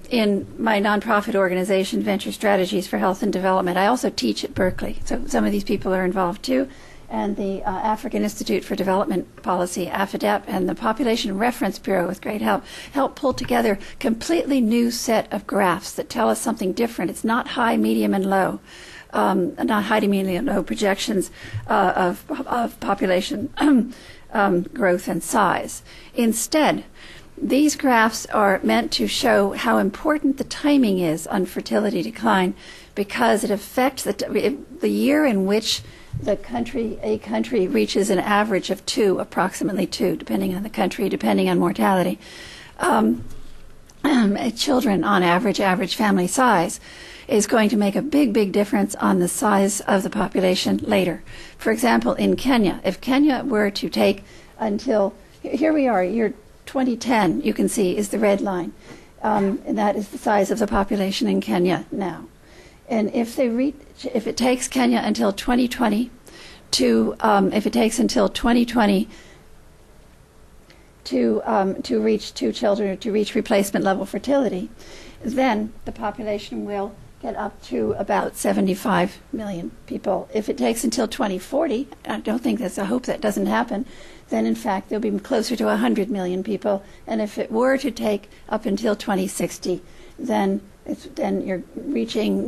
in my nonprofit organization, Venture Strategies for Health and Development, I also teach at Berkeley, so some of these people are involved too, and the African Institute for Development Policy, AFIDEP, and the Population Reference Bureau, with great help pull together a completely new set of graphs that tell us something different. It's not high, medium, and low, not high to medium and low projections of population growth and size. Instead, these graphs are meant to show how important the timing is on fertility decline, because it affects the year in which a country reaches an average of 2, approximately 2, depending on the country, depending on mortality. Children, on average family size, is going to make a big difference on the size of the population later. For example, in Kenya, if Kenya were to take until, here we are, year 2010, you can see, is the red line. And that is the size of the population in Kenya now. And if it takes Kenya until 2020 to reach 2 children, or to reach replacement level fertility, then the population will get up to about 75 million people. If it takes until 2040, I don't think that's a hope that doesn't happen, then in fact there'll be closer to 100 million people. And if it were to take up until 2060, then you're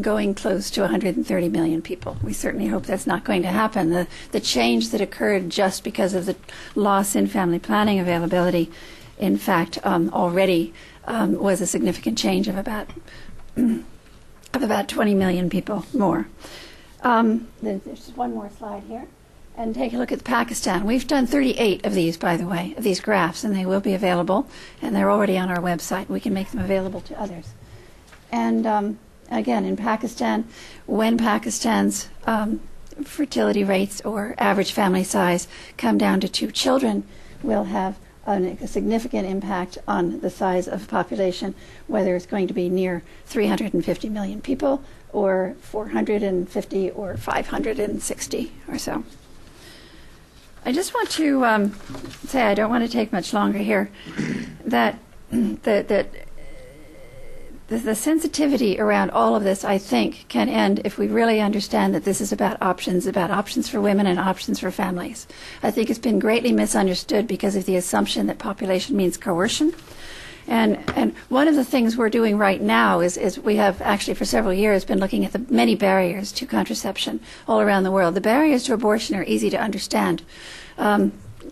going close to 130 million people. We certainly hope that's not going to happen. The change that occurred just because of the loss in family planning availability, in fact, already was a significant change of about 20 million people more. There's just one more slide here. And take a look at Pakistan. We've done 38 of these, by the way, of these graphs, and they will be available, and they're already on our website. We can make them available to others. And again, in Pakistan, when Pakistan's fertility rates or average family size come down to 2 children, will have a significant impact on the size of the population, whether it's going to be near 350 million people or 450 or 560 or so. I just want to say, I don't want to take much longer here, that the sensitivity around all of this, I think, can end if we really understand that this is about options for women and options for families. I think it's been greatly misunderstood because of the assumption that population means coercion. And one of the things we're doing right now is we have actually for several years been looking at the many barriers to contraception all around the world. The barriers to abortion are easy to understand.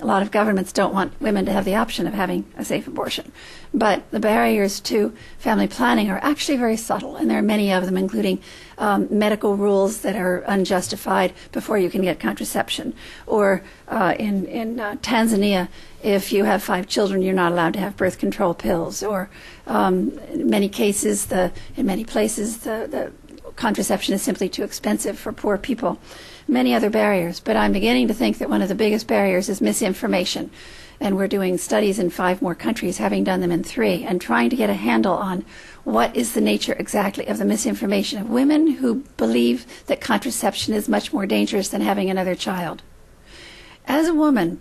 A lot of governments don't want women to have the option of having a safe abortion. But the barriers to family planning are actually very subtle, and there are many of them, including medical rules that are unjustified before you can get contraception. Or in Tanzania, if you have 5 children, you're not allowed to have birth control pills. Or in many cases, in many places, the contraception is simply too expensive for poor people. Many other barriers, but I'm beginning to think that one of the biggest barriers is misinformation. And we're doing studies in 5 more countries, having done them in 3, and trying to get a handle on what is the nature exactly of the misinformation of women who believe that contraception is much more dangerous than having another child. As a woman,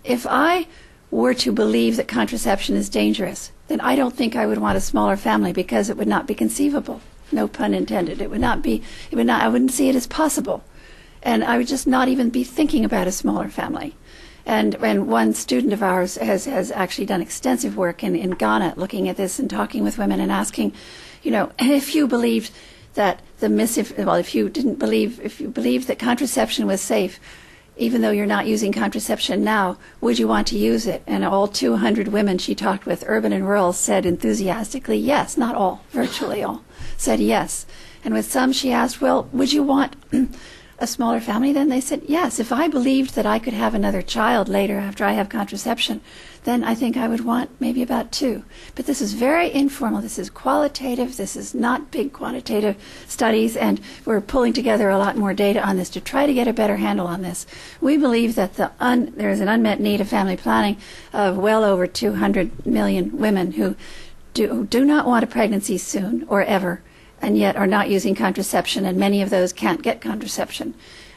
if I were to believe that contraception is dangerous, then I don't think I would want a smaller family, because it would not be conceivable. No pun intended. I wouldn't see it as possible. And I would just not even be thinking about a smaller family. And one student of ours has actually done extensive work in Ghana looking at this and talking with women and asking, if you believed that if you believed that contraception was safe, even though you're not using contraception now, would you want to use it? And all 200 women she talked with, urban and rural, said enthusiastically yes. Not all, virtually all, said yes. And with some she asked, well, would you want a smaller family then? They said yes. If I believed that I could have another child later after I have contraception, then I think I would want maybe about 2. But this is very informal. This is qualitative. This is not big quantitative studies, and we're pulling together a lot more data on this to try to get a better handle on this. We believe that there is an unmet need of family planning of well over 200 million women who do not want a pregnancy soon or ever, and yet are not using contraception, and many of those can't get contraception.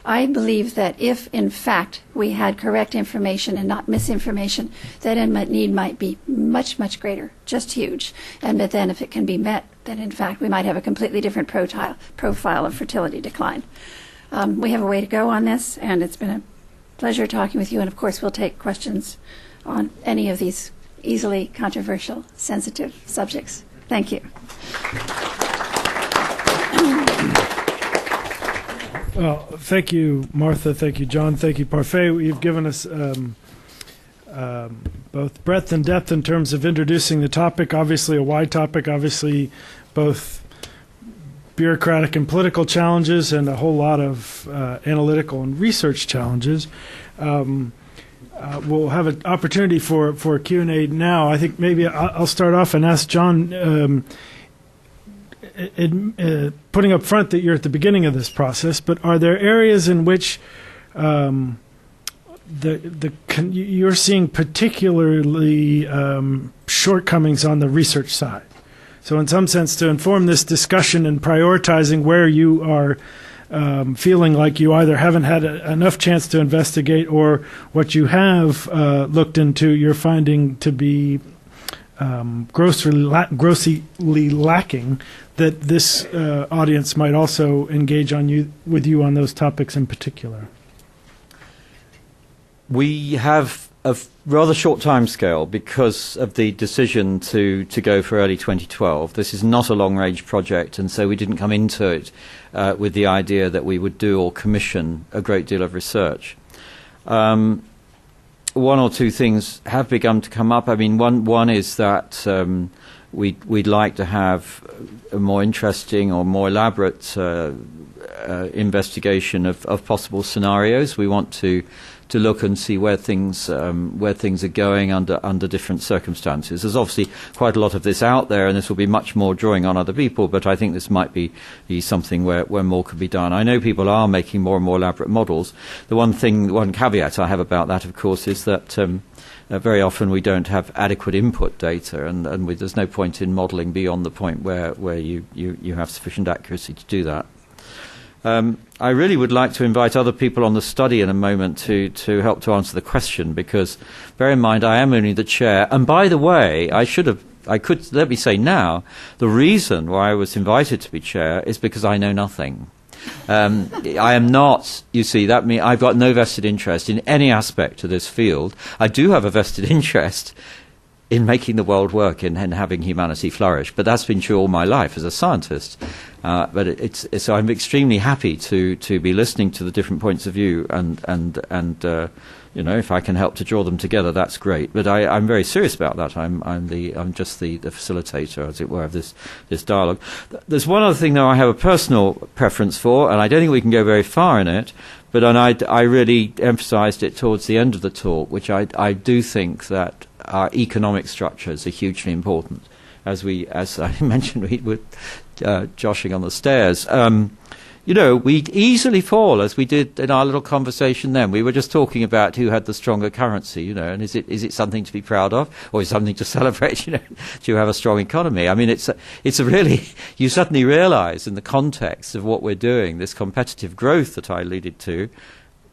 I believe that if, in fact, we had correct information and not misinformation, that unmet need might be much, much greater, just huge. And but then if it can be met, then, in fact, we might have a completely different profile of fertility decline. We have a way to go on this, and it's been a pleasure talking with you. And, of course, we'll take questions on any of these easily controversial, sensitive subjects. Thank you. Well, thank you, Martha. Thank you, John. Thank you, Parfait. You've given us both breadth and depth in terms of introducing the topic. Obviously, a wide topic. Obviously, both bureaucratic and political challenges, and a whole lot of analytical and research challenges. We'll have an opportunity for Q&A now. I think maybe I'll start off and ask John. Putting up front that you're at the beginning of this process, but are there areas in which you're seeing particularly shortcomings on the research side? So in some sense, to inform this discussion and prioritizing where you are feeling like you either haven't had enough chance to investigate, or what you have looked into, you're finding to be grossly lacking, that this audience might also engage with you on those topics in particular. We have a rather short time scale because of the decision to go for early 2012. This is not a long-range project, and so we didn't come into it with the idea that we would do or commission a great deal of research. One or two things have begun to come up. I mean, one is that we'd like to have a more interesting or more elaborate investigation of possible scenarios. We want to look and see where things are going under different circumstances. There's obviously quite a lot of this out there, and this will be much more drawing on other people, but I think this might be something where more could be done. I know people are making more and more elaborate models. The one caveat I have about that, of course, is that very often we don't have adequate input data, and there's no point in modelling beyond the point where you have sufficient accuracy to do that. I really would like to invite other people on the study in a moment to help to answer the question, because bear in mind I am only the chair. And by the way, I should have let me say now, the reason why I was invited to be chair is because I know nothing. I am not, you see, that means I've got no vested interest in any aspect of this field. I do have a vested interest in making the world work and having humanity flourish, but that's been true all my life as a scientist. But so I'm extremely happy to be listening to the different points of view, and if I can help to draw them together, that's great. But I'm very serious about that. I'm just the facilitator, as it were, of this dialogue. There's one other thing, though, I have a personal preference for, and I don't think we can go very far in it. But I really emphasised it towards the end of the talk, which I do think that our economic structures are hugely important. As I mentioned, we were joshing on the stairs. We easily fall, as we did in our little conversation then. We were just talking about who had the stronger currency, and is it something to be proud of, or is it something to celebrate, do you have a strong economy? I mean, it's a really, you suddenly realise in the context of what we're doing, this competitive growth that I alluded to,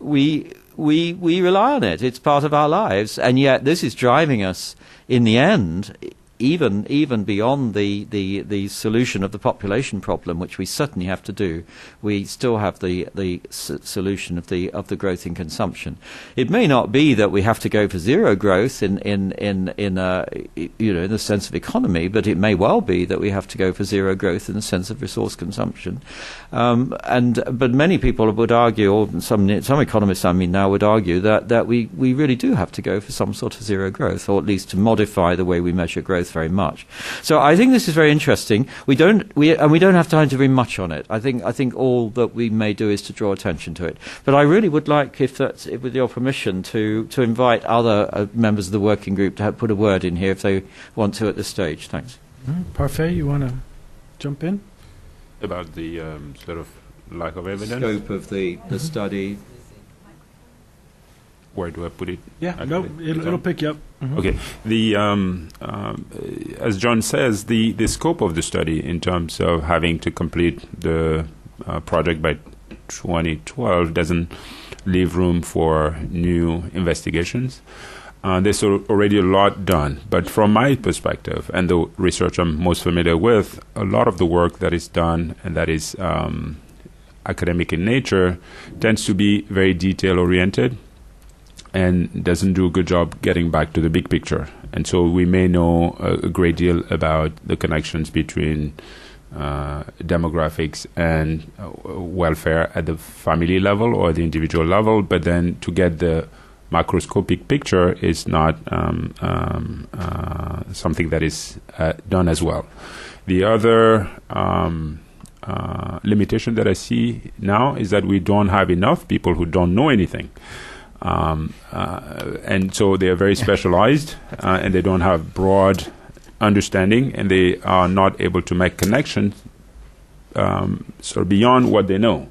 we rely on it. It's part of our lives, and yet this is driving us in the end, even beyond the solution of the population problem, which we certainly have to do. We still have the solution of the growth in consumption. It may not be that we have to go for zero growth in the sense of economy, but it may well be that we have to go for zero growth in the sense of resource consumption. But many people would argue, or some economists now would argue that we really do have to go for some sort of zero growth, or at least to modify the way we measure growth very much. So I think this is very interesting. We don't have time to do much on it. I think all that we may do is to draw attention to it. But I really would like, with your permission, to invite other members of the working group to put a word in here if they want to at this stage. Thanks. Parfait, you want to jump in? About the sort of lack of evidence? Scope of the study. Where do I put it? Yeah, no, it'll pick you up. Mm-hmm. Okay. As John says, the scope of the study in terms of having to complete the project by 2012 doesn't leave room for new investigations. There's already a lot done. But from my perspective, and the research I'm most familiar with, a lot of the work that is done and that is academic in nature tends to be very detail-oriented and doesn't do a good job getting back to the big picture. And so we may know a great deal about the connections between demographics and welfare at the family level or the individual level, but then to get the macroscopic picture is not something that is done as well. The other limitation that I see now is that we don't have enough people who don't know anything. And so they are very specialized and they don't have broad understanding, and they are not able to make connections sort of beyond what they know.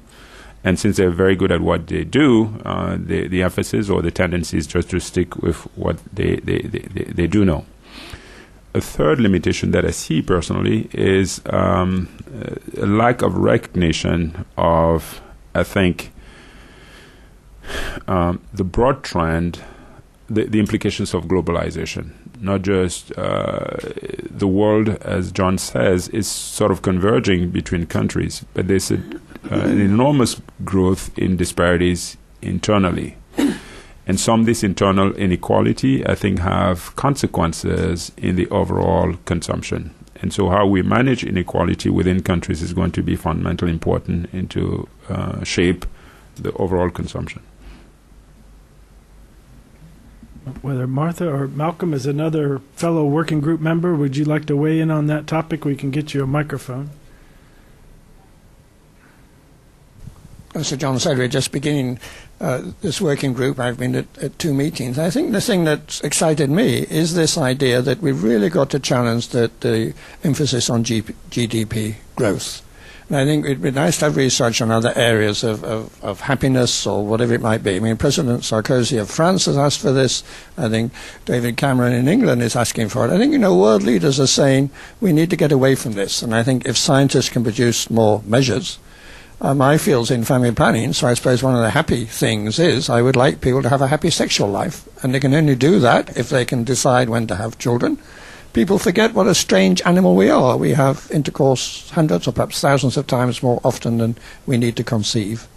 And since they're very good at what they do, the emphasis or the tendency is just to stick with what they do know. A third limitation that I see personally is a lack of recognition of, I think, the broad trend, the implications of globalization. Not just the world, as John says, is sort of converging between countries, but there's an enormous growth in disparities internally. And some of this internal inequality, I think, have consequences in the overall consumption. And so how we manage inequality within countries is going to be fundamentally important into shape the overall consumption. Whether Martha or Malcolm is another fellow working group member, would you like to weigh in on that topic? We can get you a microphone. As John said, we're just beginning this working group. I've been at 2 meetings. I think the thing that's excited me is this idea that we've really got to challenge the emphasis on GDP growth. And I think it'd be nice to have research on other areas of happiness or whatever it might be. I mean, President Sarkozy of France has asked for this. I think David Cameron in England is asking for it. I think, world leaders are saying we need to get away from this. And I think if scientists can produce more measures, my field's in family planning, so I suppose one of the happy things is I would like people to have a happy sexual life. And they can only do that if they can decide when to have children. people forget what a strange animal we are. We have intercourse hundreds or perhaps thousands of times more often than we need to conceive.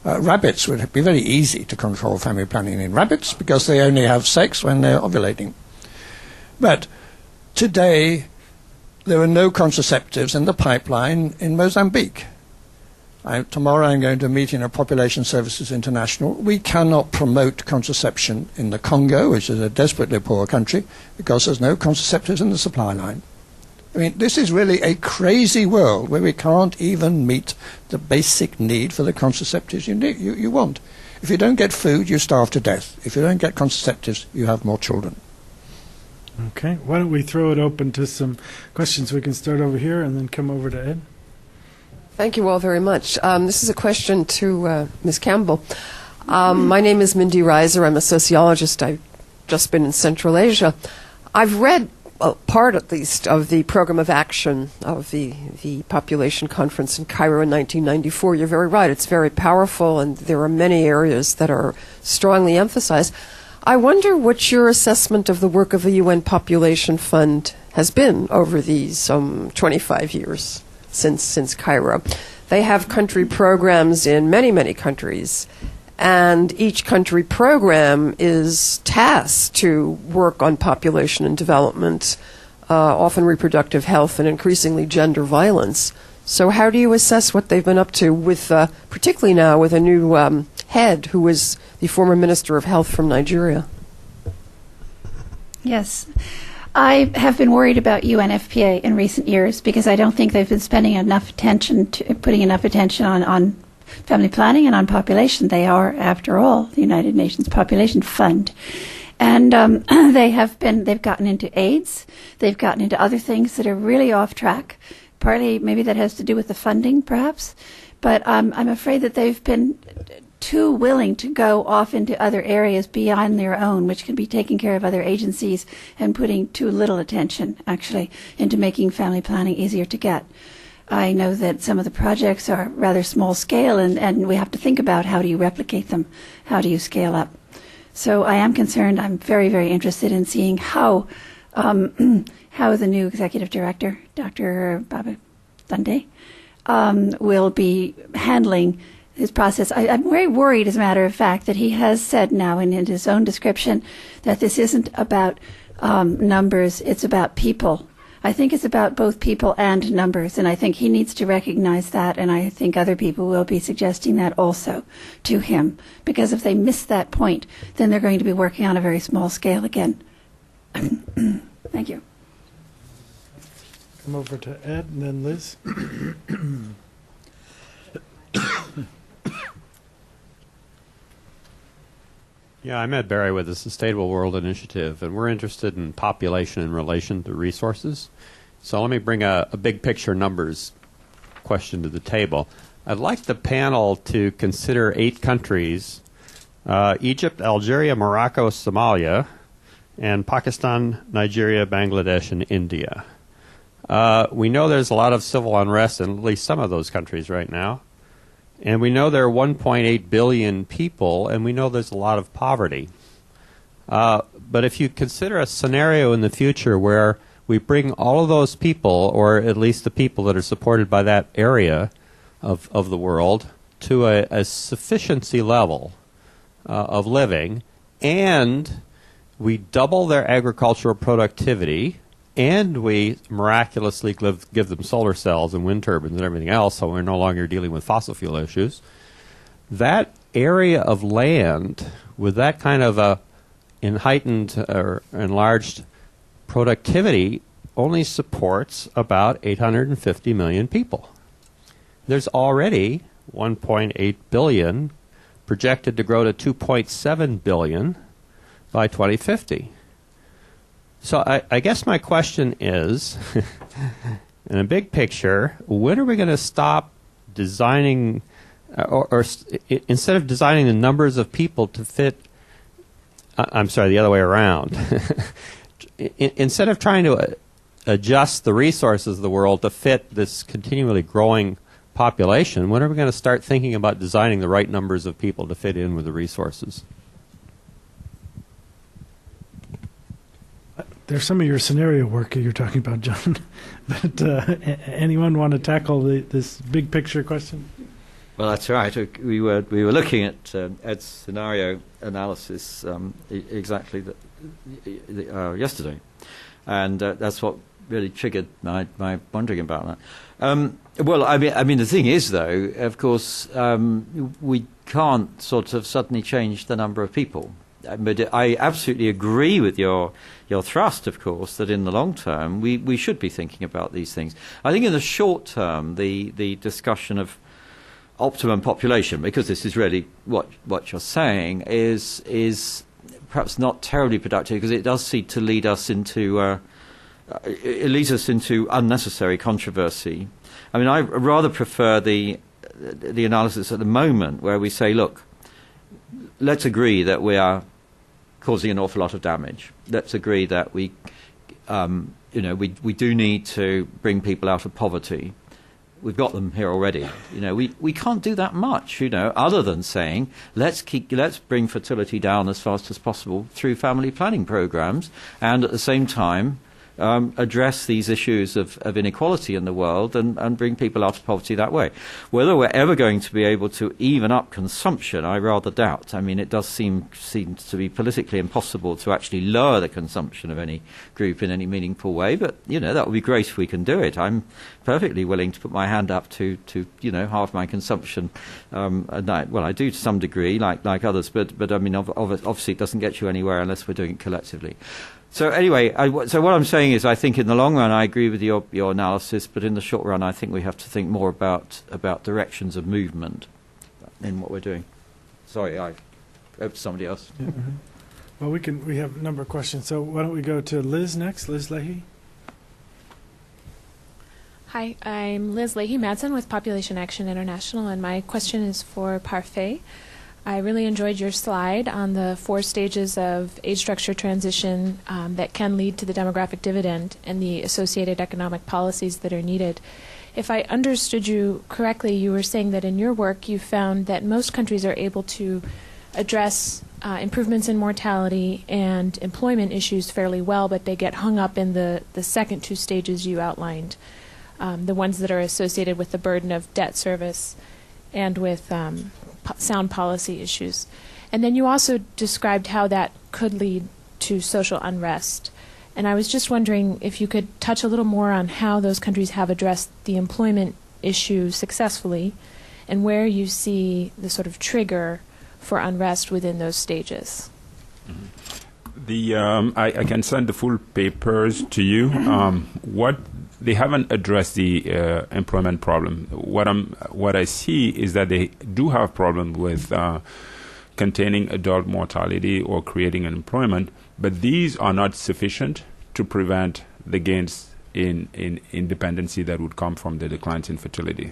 Rabbits would be very easy to control family planning in rabbits because they only have sex when they're ovulating. But today, there are no contraceptives in the pipeline in Mozambique. Tomorrow I'm going to a meeting of Population Services International. We cannot promote contraception in the Congo, which is a desperately poor country, because there's no contraceptives in the supply line. I mean, this is really a crazy world where we can't even meet the basic need for the contraceptives you want. If you don't get food, you starve to death. If you don't get contraceptives, you have more children. Okay, why don't we throw it open to some questions? We can start over here and then come over to Ed. Thank you all very much. This is a question to Ms. Campbell. My name is Mindy Reiser. I'm a sociologist. I've just been in Central Asia. I've read part, at least, of the program of action of the population conference in Cairo in 1994. You're very right. It's very powerful, and there are many areas that are strongly emphasized. I wonder what your assessment of the work of the UN Population Fund has been over these 25 years since Cairo. They have country programs in many, many countries, and each country program is tasked to work on population and development, often reproductive health, and increasingly gender violence. So how do you assess what they've been up to, with particularly now with a new head who was the former Minister of Health from Nigeria? Yes. I have been worried about UNFPA in recent years because I don't think they've been spending enough attention putting enough attention on family planning and on population. They are, after all, the United Nations Population Fund. And they've gotten into AIDS. They've gotten into other things that are really off track. Partly, maybe that has to do with the funding, perhaps. But I'm afraid that they've been too willing to go off into other areas beyond their own, which can be taking care of other agencies, and putting too little attention, actually, into making family planning easier to get. I know that some of the projects are rather small scale, and we have to think about how do you replicate them, how do you scale up. So I am concerned. I'm very, very interested in seeing how the new executive director, Dr. Baba Tunde, will be handling his process. I'm very worried, as a matter of fact, that he has said now in his own description that this isn't about numbers, it's about people. I think it's about both people and numbers, and I think he needs to recognize that, and I think other people will be suggesting that also to him, because if they miss that point, then they're going to be working on a very small scale again. Thank you. Come over to Ed and then Liz. Yeah, I'm Ed Barry with the Sustainable World Initiative, and we're interested in population in relation to resources. So let me bring a big picture numbers question to the table. I'd like the panel to consider 8 countries, Egypt, Algeria, Morocco, Somalia, and Pakistan, Nigeria, Bangladesh, and India. We know there's a lot of civil unrest in at least some of those countries right now. And we know there are 1.8 billion people, and we know there's a lot of poverty. But if you consider a scenario in the future where we bring all of those people, or at least the people that are supported by that area of the world, to a sufficiency level of living, and we double their agricultural productivity, and we miraculously give them solar cells and wind turbines and everything else, so we're no longer dealing with fossil fuel issues, that area of land with that kind of a heightened or enlarged productivity only supports about 850 million people. There's already 1.8 billion projected to grow to 2.7 billion by 2050. So I guess my question is, in a big picture, when are we going to stop designing, or instead of designing the numbers of people to fit, I'm sorry, the other way around. Instead of trying to adjust the resources of the world to fit this continually growing population, when are we going to start thinking about designing the right numbers of people to fit in with the resources? there's some of your scenario work you're talking about, John. But anyone want to tackle this big picture question? Well, that's right. We were looking at Ed's scenario analysis exactly yesterday, and that's what really triggered my wondering about that. Well, I mean, the thing is, though, of course, we can't sort of suddenly change the number of people. But I absolutely agree with your thrust, of course, that in the long term we should be thinking about these things. I think in the short term, the discussion of optimum population, because this is really what you're saying, is perhaps not terribly productive, because it does seem to lead us into it leads us into unnecessary controversy. I mean, I rather prefer the analysis at the moment where we say, look, let's agree that we are causing an awful lot of damage. Let's agree that we do need to bring people out of poverty. We've got them here already. We can't do that much, other than saying let's bring fertility down as fast as possible through family planning programs, and at the same time address these issues of inequality in the world and bring people out of poverty that way. Whether we're ever going to be able to even up consumption, I rather doubt. I mean, it does seem to be politically impossible to actually lower the consumption of any group in any meaningful way, but, that would be great if we can do it. I'm perfectly willing to put my hand up to halve my consumption a night. Well, I do to some degree, like others, but I mean, obviously it doesn't get you anywhere unless we're doing it collectively. So anyway, so what I'm saying is I think in the long run I agree with your analysis, but in the short run I think we have to think more about directions of movement in what we're doing. Sorry, I hope somebody else. Yeah, Well, we have a number of questions, so why don't we go to Liz next, Liz Leahy. Hi, I'm Liz Leahy-Madsen with Population Action International, and my question is for Parfait. I really enjoyed your slide on the 4 stages of age structure transition that can lead to the demographic dividend and the associated economic policies that are needed. If I understood you correctly, you were saying that in your work you found that most countries are able to address improvements in mortality and employment issues fairly well, but they get hung up in the second 2 stages you outlined, the ones that are associated with the burden of debt service and with sound policy issues. And then you also described how that could lead to social unrest. And I was just wondering if you could touch a little more on how those countries have addressed the employment issue successfully and where you see the sort of trigger for unrest within those stages. I can send the full papers to you. They haven't addressed the employment problem. What I see is that they do have problem with containing adult mortality or creating employment, but these are not sufficient to prevent the gains in independency that would come from the declines in fertility.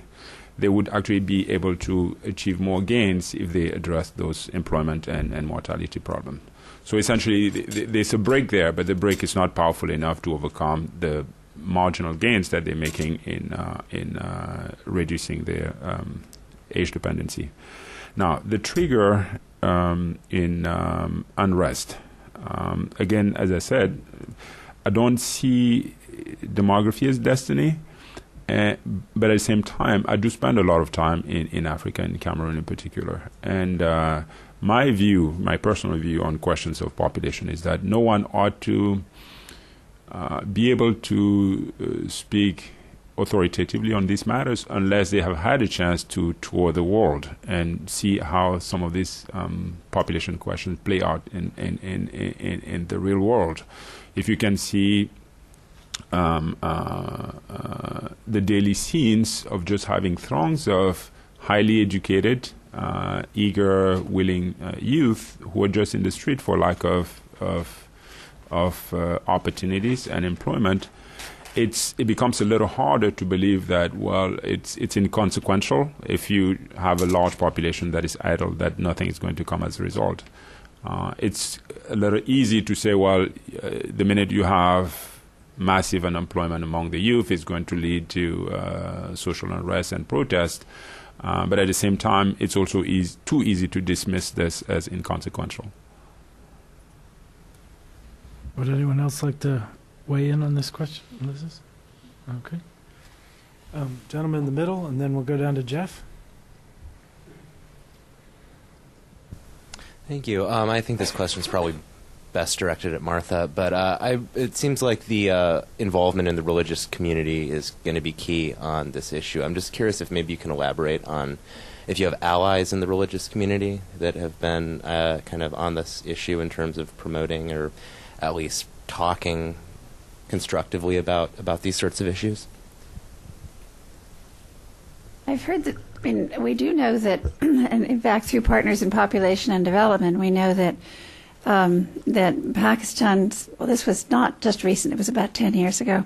They would actually be able to achieve more gains if they address those employment and mortality problems. So essentially, there's a break there, but the break is not powerful enough to overcome the marginal gains that they're making in reducing their age dependency. Now, the trigger in unrest, again, as I said, I don't see demography as destiny, but at the same time, I do spend a lot of time in Africa, in Cameroon in particular. And my personal view on questions of population is that no one ought to be able to speak authoritatively on these matters unless they have had a chance to tour the world and see how some of these population questions play out in the real world. If you can see the daily scenes of just having throngs of highly educated, eager, willing youth who are just in the street for lack of opportunities and employment, it becomes a little harder to believe that, well, it's inconsequential if you have a large population that is idle, that nothing is going to come as a result. It's a little easy to say, well, the minute you have massive unemployment among the youth, it's going to lead to social unrest and protest. But at the same time, it's also too easy to dismiss this as inconsequential. Would anyone else like to weigh in on this question? Mrs.? Okay. Gentleman in the middle, and then we'll go down to Jeff. Thank you. I think this question is probably best directed at Martha, but it seems like the involvement in the religious community is going to be key on this issue. I'm just curious if maybe you can elaborate on if you have allies in the religious community that have been kind of on this issue in terms of promoting or at least talking constructively about these sorts of issues. I've heard that. I mean, we do know that, and in fact, through Partners in Population and Development, we know that that Pakistan's, well, this was not just recent, it was about 10 years ago,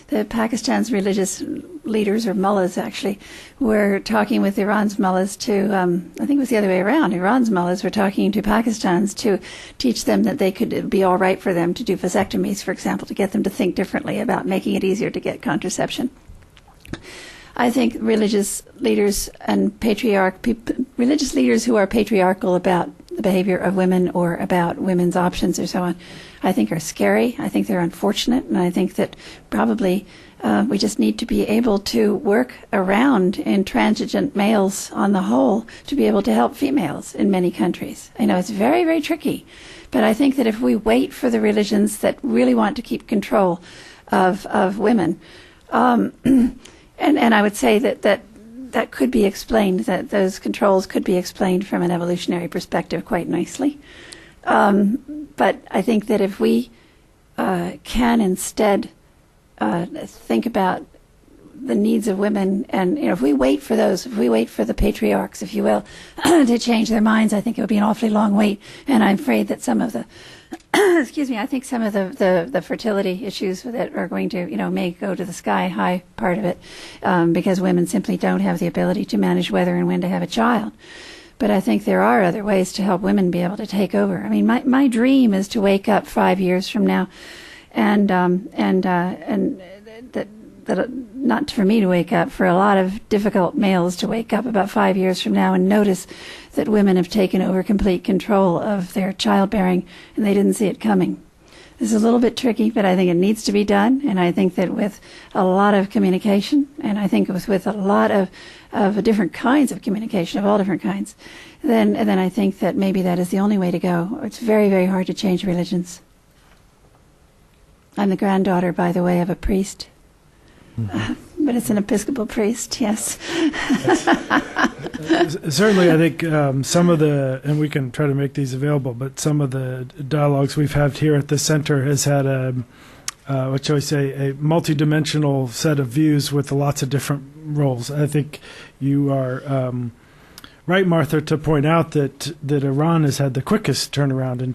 that Pakistan's religious leaders, or mullahs actually, were talking with Iran's mullahs to, I think it was the other way around, Iran's mullahs were talking to Pakistan's to teach them that they could be all right for them to do vasectomies, for example, to get them to think differently about making it easier to get contraception. I think religious leaders and religious leaders who are patriarchal about the behavior of women or about women's options or so on, I think are scary. I think they're unfortunate, and I think that probably we just need to be able to work around intransigent males on the whole to be able to help females in many countries. I know it's very, very tricky, but I think that if we wait for the religions that really want to keep control of women, and I would say that could be explained, that those controls could be explained from an evolutionary perspective quite nicely. But I think that if we can instead think about the needs of women, and if we wait for those, if we wait for the patriarchs, if you will, to change their minds, I think it would be an awfully long wait. And I'm afraid that some of the excuse me, I think some of the fertility issues that are going to, may go to the sky high part of it, because women simply don't have the ability to manage whether and when to have a child. But I think there are other ways to help women be able to take over. I mean, my dream is to wake up 5 years from now, and that not for me to wake up, for a lot of difficult males to wake up about 5 years from now and notice that women have taken over complete control of their childbearing and they didn't see it coming. This is a little bit tricky, but I think it needs to be done, and I think that with a lot of communication, and I think with a lot of different kinds of communication, of all different kinds, then I think that maybe that is the only way to go. It's very, very hard to change religions. I'm the granddaughter, by the way, of a priest. But it's an Episcopal priest, yes. Certainly, I think some of the, and we can try to make these available, but some of the dialogues we've had here at the center has had what shall we say, a multidimensional set of views with lots of different roles. I think you are right, Martha, to point out that Iran has had the quickest turnaround in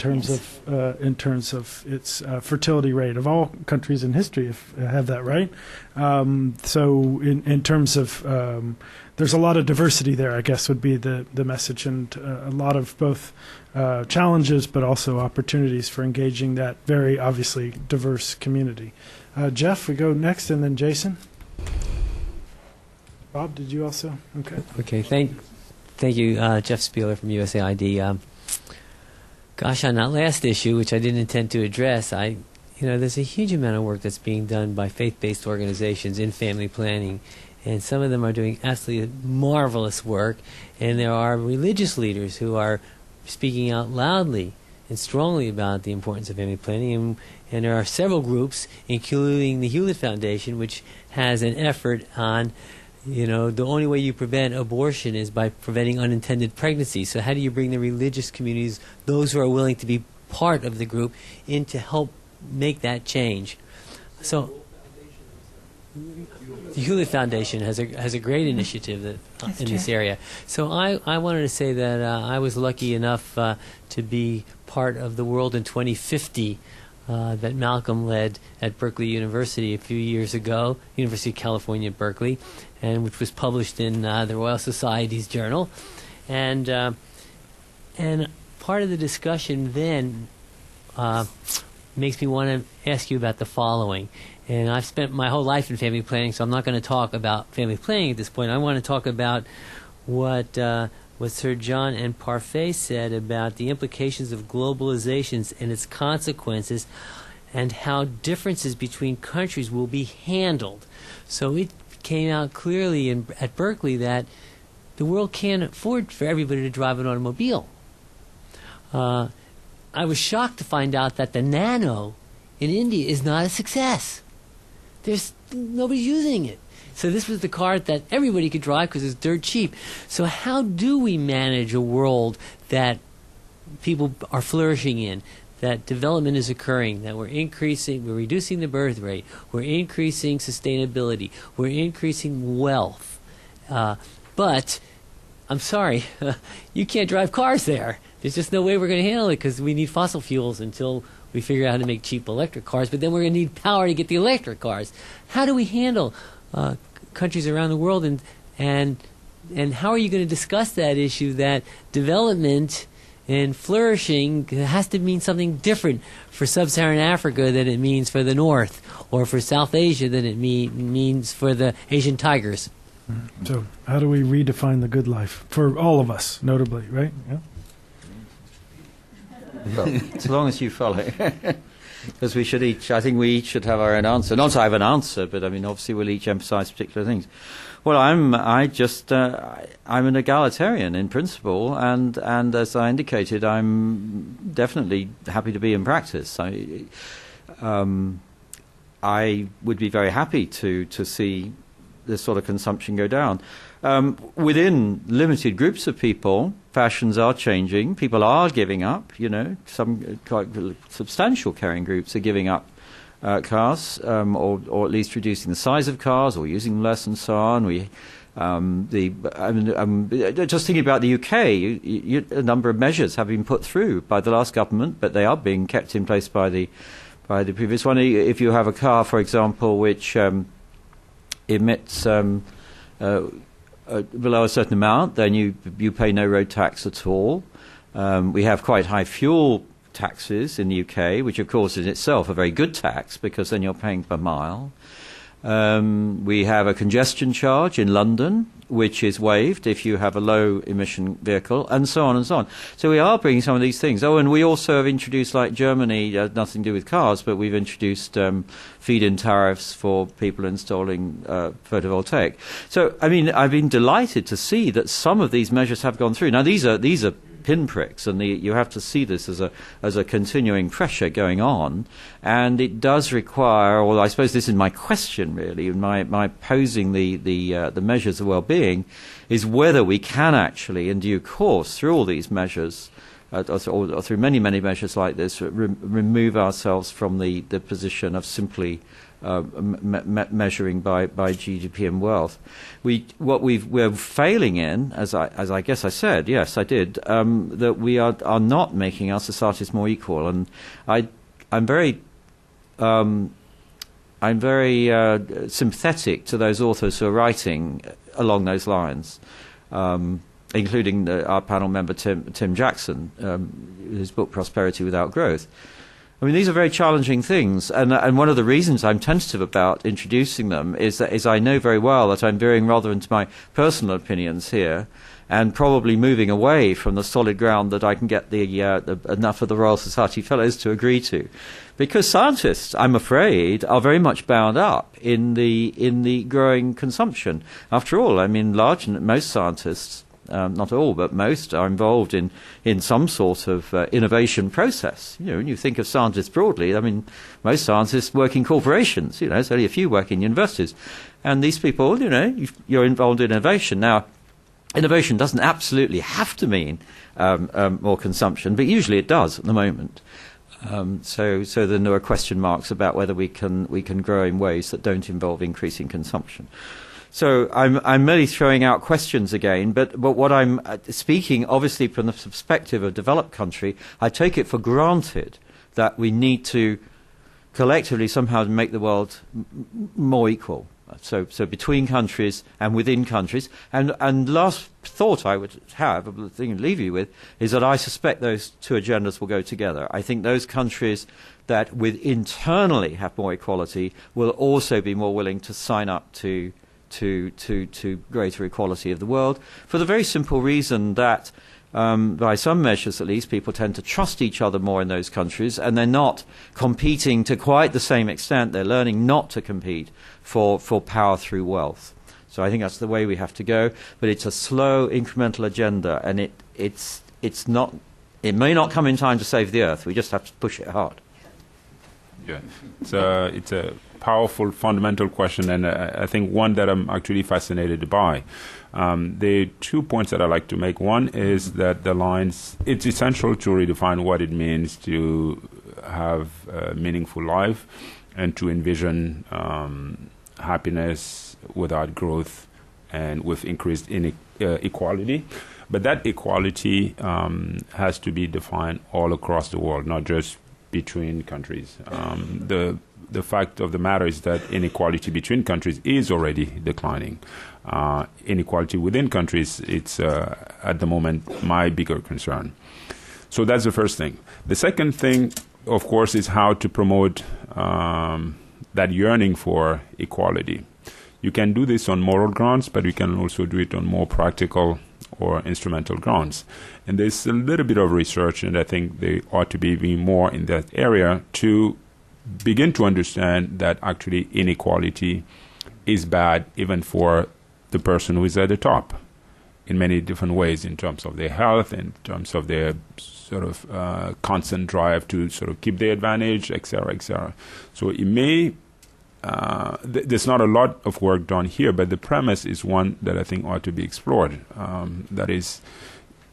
terms of its fertility rate of all countries in history, if I have that right. So in terms of there's a lot of diversity there, I guess, would be the message, and a lot of both challenges but also opportunities for engaging that very obviously diverse community. Jeff, we go next, and then Jason. Bob, did you also? Okay. Thank you, Jeff Spieler from USAID. Gosh, on that last issue, which I didn't intend to address, there's a huge amount of work that's being done by faith-based organizations in family planning, and some of them are doing absolutely marvelous work, and there are religious leaders who are speaking out loudly and strongly about the importance of family planning, and there are several groups, including the Hewlett Foundation, which has an effort on the only way you prevent abortion is by preventing unintended pregnancy. So how do you bring the religious communities, those who are willing to be part of the group, in to help make that change? So the Hewlett Foundation has a great initiative in this area. So I wanted to say that I was lucky enough to be part of the World in 2050 that Malcolm led at Berkeley University a few years ago, University of California, Berkeley, and which was published in the Royal Society's Journal. And part of the discussion then makes me want to ask you about the following. And I've spent my whole life in family planning, so I'm not going to talk about family planning at this point. I want to talk about what Sir John and Parfait said about the implications of globalizations and its consequences and how differences between countries will be handled. So it came out clearly at Berkeley that the world can't afford for everybody to drive an automobile. I was shocked to find out that the Nano in India is not a success. Nobody's using it. So this was the car that everybody could drive because it's dirt cheap. So how do we manage a world that people are flourishing in, that development is occurring, that we're reducing the birth rate, we're increasing sustainability, we're increasing wealth. But, I'm sorry, you can't drive cars there. There's just no way we're going to handle it because we need fossil fuels until we figure out how to make cheap electric cars, but then we're going to need power to get the electric cars. How do we handle countries around the world, and how are you going to discuss that issue that development and flourishing has to mean something different for sub-Saharan Africa than it means for the North, or for South Asia than it means for the Asian tigers? So how do we redefine the good life for all of us, notably, right? Yeah. Well, as long as you follow. Because I think we each should have our own answer. Not that I have an answer, but I mean, obviously we'll each emphasize particular things. Well, I'm an egalitarian in principle, and as I indicated, I'm definitely happy to be in practice. I would be very happy to see this sort of consumption go down. Within limited groups of people, fashions are changing. People are giving up, some quite substantial carrying groups are giving up cars, or at least reducing the size of cars, or using them less, and so on. Just thinking about the UK, a number of measures have been put through by the last government, but they are being kept in place by the previous one. If you have a car, for example, which emits below a certain amount, then you pay no road tax at all. We have quite high fuel taxes in the UK, which of course is itself a very good tax because then you're paying per mile. We have a congestion charge in London, which is waived if you have a low emission vehicle, and so on and so on. So we are bringing some of these things. Oh, and we also have introduced, like Germany, nothing to do with cars, but we've introduced feed-in tariffs for people installing photovoltaic. So, I mean, I've been delighted to see that some of these measures have gone through. Now, these are pinpricks, and you have to see this as a continuing pressure going on, and it does require. Well, I suppose this is my question really, my posing the measures of well-being, is whether we can actually, in due course, through all these measures, or through many measures like this, remove ourselves from the position of simply measuring by GDP and wealth. We're failing in, as I guess I said, yes, I did, that we are not making our societies more equal, and I'm very sympathetic to those authors who are writing along those lines, including our panel member Tim Jackson, whose book Prosperity Without Growth. I mean, these are very challenging things, and one of the reasons I'm tentative about introducing them is I know very well that I'm veering rather into my personal opinions here, and probably moving away from the solid ground that I can get enough of the Royal Society Fellows to agree to, because scientists, I'm afraid, are very much bound up in the growing consumption. After all, I mean, most scientists. Not all, but most are involved in some sort of innovation process. When you think of scientists broadly, I mean, most scientists work in corporations. It's only a few work in universities, and these people, you're involved in innovation. Now, innovation doesn't absolutely have to mean more consumption, but usually it does at the moment. So then there are question marks about whether we can grow in ways that don't involve increasing consumption. So I'm merely throwing out questions again, but what I'm speaking, obviously, from the perspective of a developed country, I take it for granted that we need to collectively somehow make the world more equal. So between countries and within countries. And last thought I would have, the thing to leave you with, is that I suspect those two agendas will go together. I think those countries that internally have more equality will also be more willing to sign up to greater equality of the world, for the very simple reason that by some measures at least, people tend to trust each other more in those countries, and they're not competing to quite the same extent. They're learning not to compete for power through wealth. So I think that's the way we have to go, but it's a slow, incremental agenda, and it may not come in time to save the earth. We just have to push it hard. Yeah, it's a powerful, fundamental question, and I think one that I'm actually fascinated by. The 2 points that I like to make. One is that it's essential to redefine what it means to have a meaningful life and to envision happiness without growth and with increased equality. But that equality has to be defined all across the world, not just between countries. The fact of the matter is that inequality between countries is already declining. Inequality within countries, it's at the moment my bigger concern. So that's the first thing. The second thing, of course, is how to promote that yearning for equality. You can do this on moral grounds, but you can also do it on more practical or instrumental grounds. And there's a little bit of research, and I think there ought to be more in that area to begin to understand that actually inequality is bad even for the person who is at the top in many different ways, in terms of their health, in terms of their sort of constant drive to sort of keep their advantage, etc., etc. So it may there's not a lot of work done here, but the premise is one that I think ought to be explored. That is,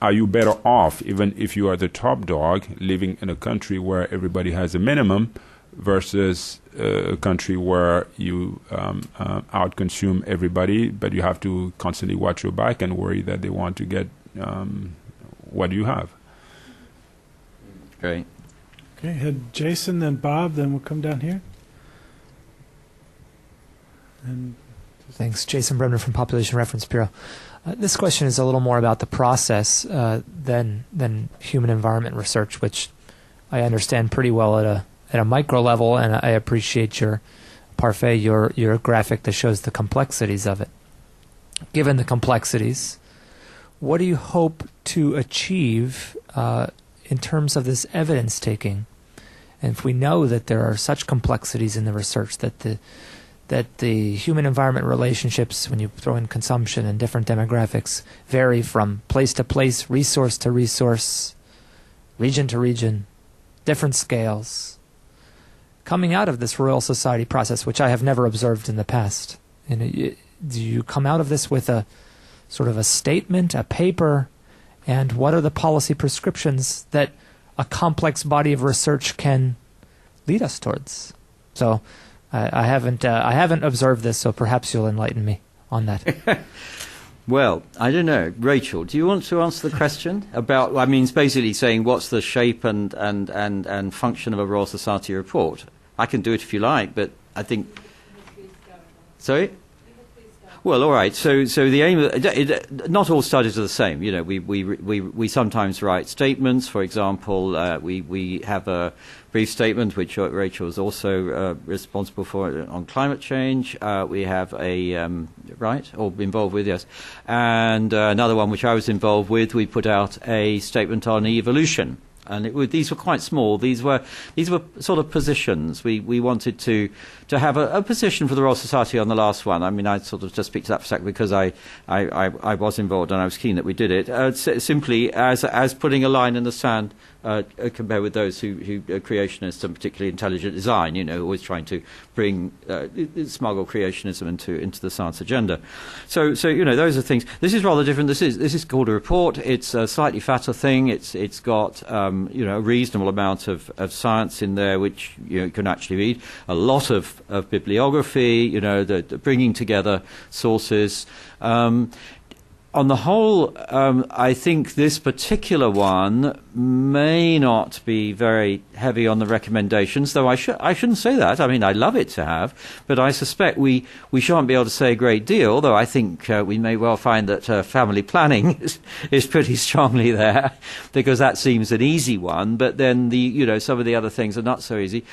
are you better off, even if you are the top dog, living in a country where everybody has a minimum versus a country where you outconsume everybody, but you have to constantly watch your back and worry that they want to get what you have? Great. Okay, had Jason, then Bob, then we'll come down here. And thanks. Jason Bremner from Population Reference Bureau. This question is a little more about the process than human environment research, which I understand pretty well at a micro level, and I appreciate your Parfait, your graphic that shows the complexities of it. Given the complexities, what do you hope to achieve in terms of this evidence taking? And if we know that there are such complexities in the research that the human-environment relationships, when you throw in consumption and different demographics, vary from place to place, resource to resource, region to region, different scales. Coming out of this Royal Society process, which I have never observed in the past, do you come out of this with a sort of a statement, a paper, and what are the policy prescriptions that a complex body of research can lead us towards? So I haven't observed this, so perhaps you'll enlighten me on that. Well, I don't know. Rachel, do you want to answer the question about, I mean, it's basically saying what's the shape and function of a Royal Society report? I can do it if you like, but I think... Sorry? Well, all right. So the aim of not all studies are the same. You know, we sometimes write statements. For example, we have a brief statement which Rachel is also responsible for on climate change. We have a or involved with, yes, and another one which I was involved with. We put out a statement on evolution. And these were quite small. These were sort of positions. We wanted to have a position for the Royal Society on the last one. I mean, I sort of just speak to that for a second because I was involved and I was keen that we did it. Simply as putting a line in the sand compared with those who are creationists and particularly intelligent design. You know, always trying to bring smuggle creationism into the science agenda. So you know, those are things. This is rather different. This is called a report. It's a slightly fatter thing. It's got you know, a reasonable amount of science in there, which you can actually read. A lot of bibliography, you know, the bringing together sources. On the whole, I think this particular one may not be very heavy on the recommendations, though I shouldn't say that. I mean, I'd love it to have, but I suspect we shan't be able to say a great deal, though I think we may well find that family planning is pretty strongly there, because that seems an easy one, but then some of the other things are not so easy.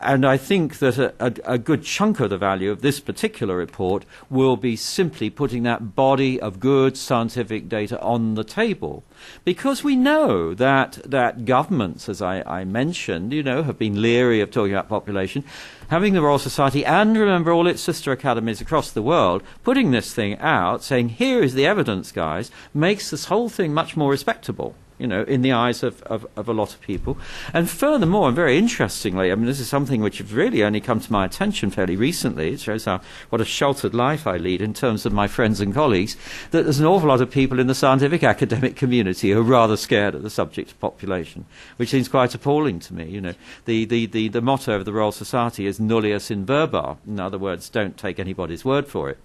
And I think that a good chunk of the value of this particular report will be simply putting that body of good scientific data on the table. Because we know that governments, as I mentioned, have been leery of talking about population. Having the Royal Society and, remember, all its sister academies across the world putting this thing out, saying, here is the evidence, guys, makes this whole thing much more respectable, in the eyes of a lot of people. And furthermore, and very interestingly, I mean, this is something which has really only come to my attention fairly recently. It shows what a sheltered life I lead in terms of my friends and colleagues, that there's an awful lot of people in the scientific academic community who are rather scared of the subject of population, which seems quite appalling to me. The motto of the Royal Society is nullius in verba. In other words, don't take anybody's word for it.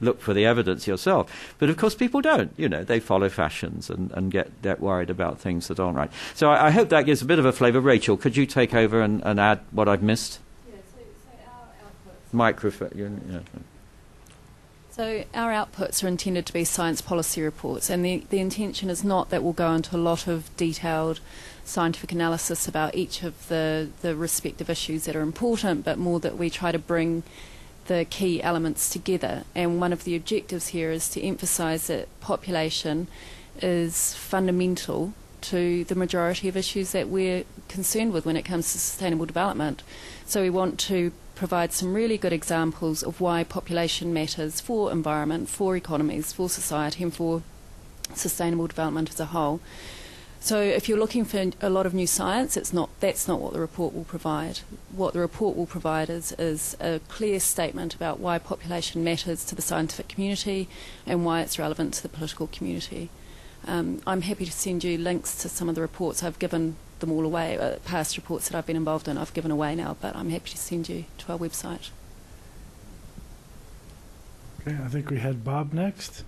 Look for the evidence yourself. But of course people don't. They follow fashions and get worried about things that aren't right. So I hope that gives a bit of a flavour. Rachel, could you take over and add what I've missed? Yeah, so our outputs. Microphone. Yeah. So our outputs are intended to be science policy reports, and the intention is not that we'll go into a lot of detailed scientific analysis about each of the respective issues that are important, but more that we try to bring the key elements together. And one of the objectives here is to emphasise that population is fundamental to the majority of issues that we're concerned with when it comes to sustainable development. So we want to provide some really good examples of why population matters for environment, for economies, for society, and for sustainable development as a whole. So if you're looking for a lot of new science, that's not what the report will provide. What the report will provide is a clear statement about why population matters to the scientific community and why it's relevant to the political community. I'm happy to send you links to some of the reports. I've given them all away, past reports that I've been involved in I've given away now, but I'm happy to send you to our website. Okay, I think we had Bob next.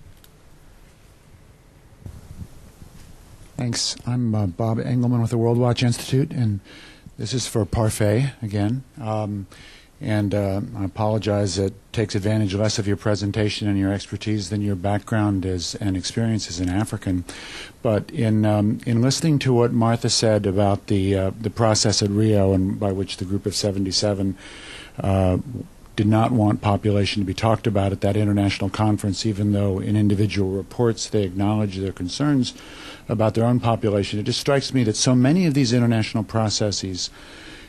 Thanks. I'm Bob Engelman with the World Watch Institute, and this is for Parfait again. I apologize that it takes advantage less of your presentation and your expertise than your background and experience as an African. But in listening to what Martha said about the process at Rio, and by which the group of 77 did not want population to be talked about at that international conference, even though in individual reports they acknowledge their concerns about their own population. It just strikes me that so many of these international processes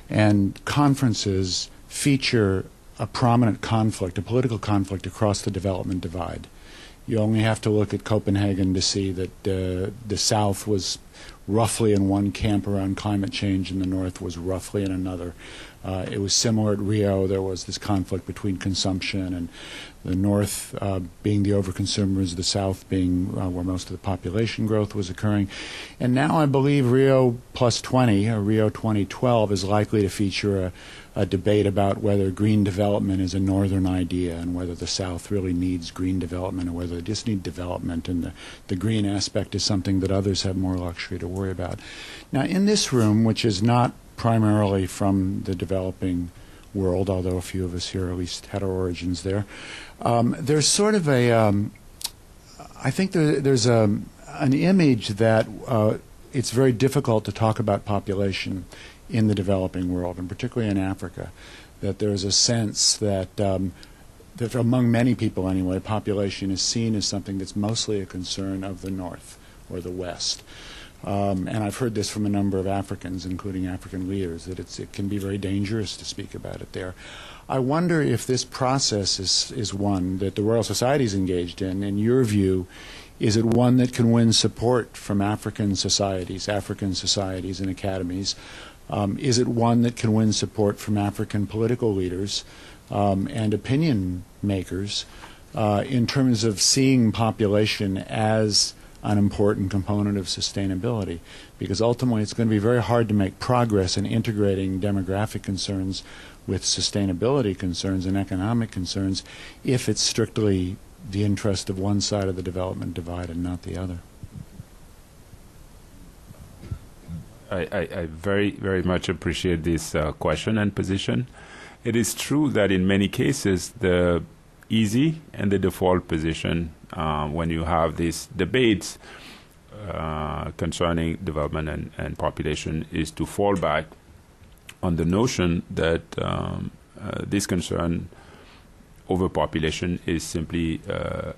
and conferences feature a prominent conflict, a political conflict across the development divide. You only have to look at Copenhagen to see that the South was roughly in one camp around climate change and the North was roughly in another. It was similar at Rio. There was this conflict between consumption and the North being the overconsumers, the South being where most of the population growth was occurring. And now I believe Rio plus 20, or Rio 2012, is likely to feature a debate about whether green development is a northern idea and whether the South really needs green development or whether they just need development, and the green aspect is something that others have more luxury to worry about. Now, in this room, which is not primarily from the developing world, although a few of us here at least had our origins there, there's sort of I think there's an image that it's very difficult to talk about population in the developing world, and particularly in Africa, that there's a sense that that among many people anyway, population is seen as something that's mostly a concern of the North or the West. And I've heard this from a number of Africans, including African leaders, that it can be very dangerous to speak about it there. I wonder if this process is one that the Royal Society is engaged in your view. Is it one that can win support from African societies and academies? Is it one that can win support from African political leaders and opinion makers in terms of seeing population as an important component of sustainability? Because ultimately it's going to be very hard to make progress in integrating demographic concerns with sustainability concerns and economic concerns if it's strictly the interest of one side of the development divide and not the other. I very, very much appreciate this question and position. It is true that in many cases the easy and the default position when you have these debates concerning development and population is to fall back on the notion that this concern over population is simply a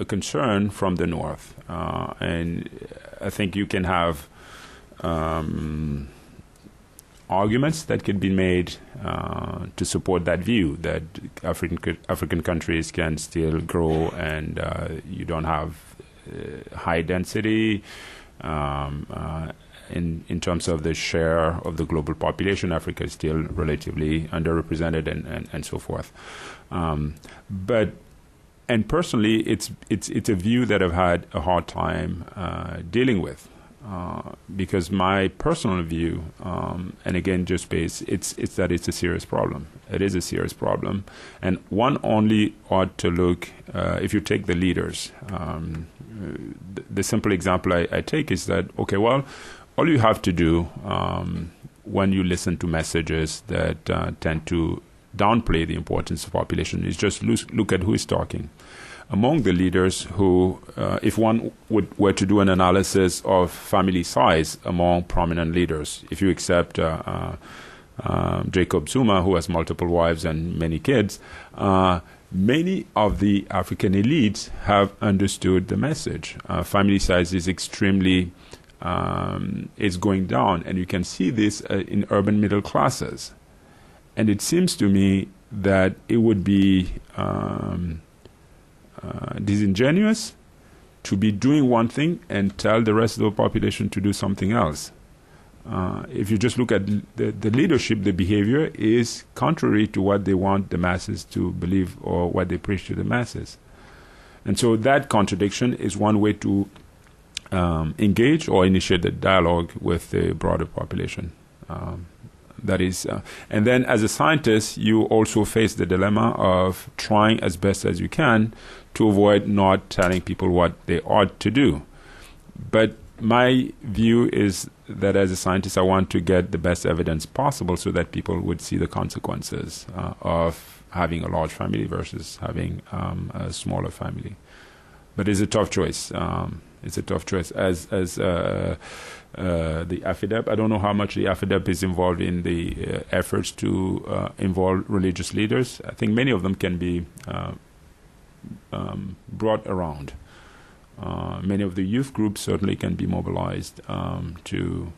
concern from the North. And I think you can have arguments that can be made to support that view, that African countries can still grow and you don't have high density. In terms of the share of the global population, Africa is still relatively underrepresented and so forth. And personally, it's a view that I've had a hard time dealing with. Because my personal view, and again, just based, it's that it's a serious problem. It is a serious problem, and one only ought to look. If you take the leaders, the simple example I take is that all you have to do when you listen to messages that tend to downplay the importance of population is just look at who is talking. Among the leaders who, if one were to do an analysis of family size among prominent leaders, if you accept Jacob Zuma, who has multiple wives and many kids, many of the African elites have understood the message. Family size is extremely, is going down, and you can see this in urban middle classes. And it seems to me that it would be disingenuous to be doing one thing and tell the rest of the population to do something else. If you just look at the leadership, the behavior is contrary to what they want the masses to believe or what they preach to the masses. And so that contradiction is one way to engage or initiate the dialogue with the broader population. That is, and then as a scientist, you also face the dilemma of trying as best as you can to avoid not telling people what they ought to do. But my view is that as a scientist, I want to get the best evidence possible so that people would see the consequences of having a large family versus having a smaller family. But it's a tough choice. It's a tough choice. As the AFIDEP, I don't know how much the AFIDEP is involved in the efforts to involve religious leaders. I think many of them can be brought around. Many of the youth groups certainly can be mobilized to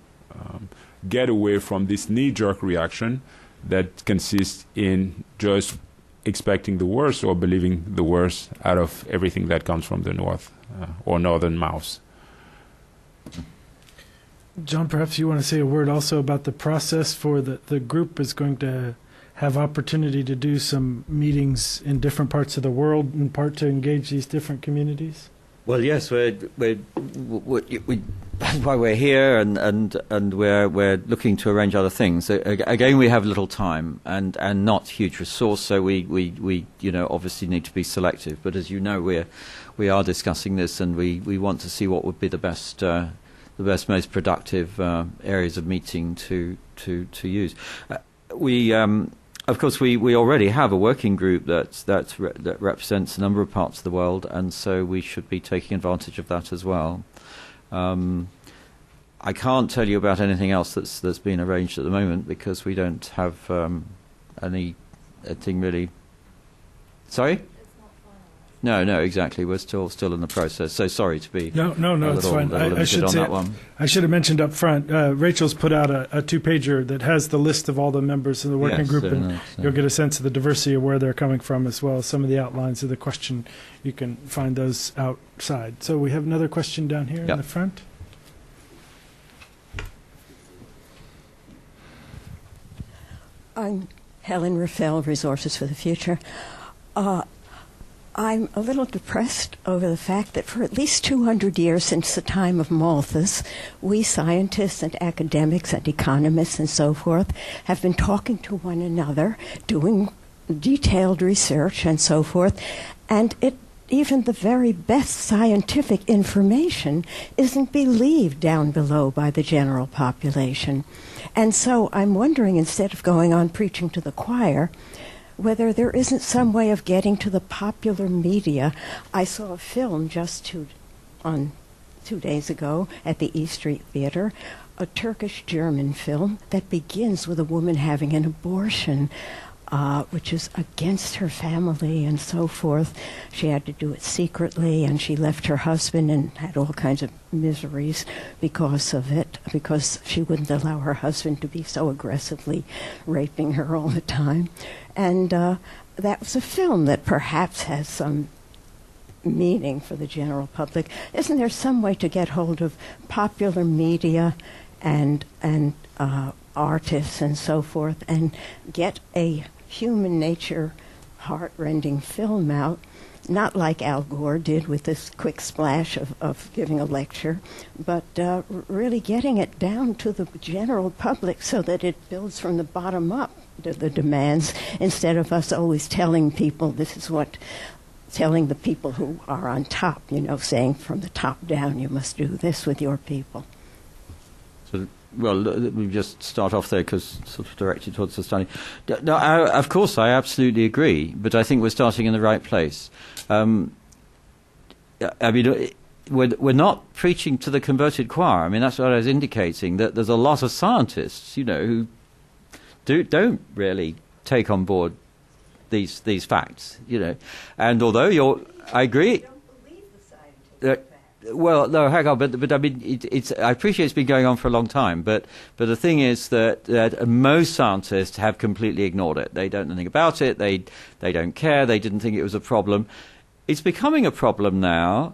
get away from this knee-jerk reaction that consists in just expecting the worst or believing the worst out of everything that comes from the north or northern mouths. John, perhaps you want to say a word also about the process for the group is going to have opportunity to do some meetings in different parts of the world, in part to engage these different communities? Well, yes, that's why we're here, and we're looking to arrange other things. So, again, we have little time and not huge resource, so we obviously need to be selective. But as you know, we are discussing this, and we want to see what would be the best, most productive areas of meeting to use. Of course, we already have a working group that represents a number of parts of the world, and so we should be taking advantage of that as well. I can't tell you about anything else that's been arranged at the moment because we don't have anything really. Sorry? No, exactly. We're still in the process. So sorry to be. No, it's fine. I should say. I should have mentioned up front. Rachel's put out a two-pager that has the list of all the members of the working group, and you'll get a sense of the diversity of where they're coming from, as well as some of the outlines of the question. You can find those outside. So we have another question down here in the front. I'm Helen Rafael, Resources for the Future. I'm a little depressed over the fact that for at least 200 years since the time of Malthus, we scientists and academics and economists and so forth have been talking to one another, doing detailed research and so forth, and even the very best scientific information isn't believed down below by the general population. And so I'm wondering, instead of going on preaching to the choir, whether there isn't some way of getting to the popular media. I saw a film just 2 days ago at the E Street Theater a Turkish-German film that begins with a woman having an abortion, which is against her family and so forth. She had to do it secretly, and she left her husband and had all kinds of miseries because of it, because she wouldn't allow her husband to be so aggressively raping her all the time. And that was a film that perhaps has some meaning for the general public. Isn't there some way to get hold of popular media and artists and so forth and get a human nature heart-rending film out, not like Al Gore did with this quick splash of giving a lecture, but really getting it down to the general public so that it builds from the bottom up the demands, instead of us always telling people telling the people who are on top, saying from the top down, you must do this with your people. So, well, let me just start off there because sort of directed towards the study. No, of course, I absolutely agree, but I think we're starting in the right place. I mean, we're not preaching to the converted choir. I mean, that's what I was indicating, that there's a lot of scientists, who don't really take on board these facts, And although I agree. Don't believe the scientific facts. Well, no, hang on, but I mean, I appreciate it's been going on for a long time, but the thing is that most scientists have completely ignored it. They don't know anything about it. They don't care. They didn't think it was a problem. It's becoming a problem now.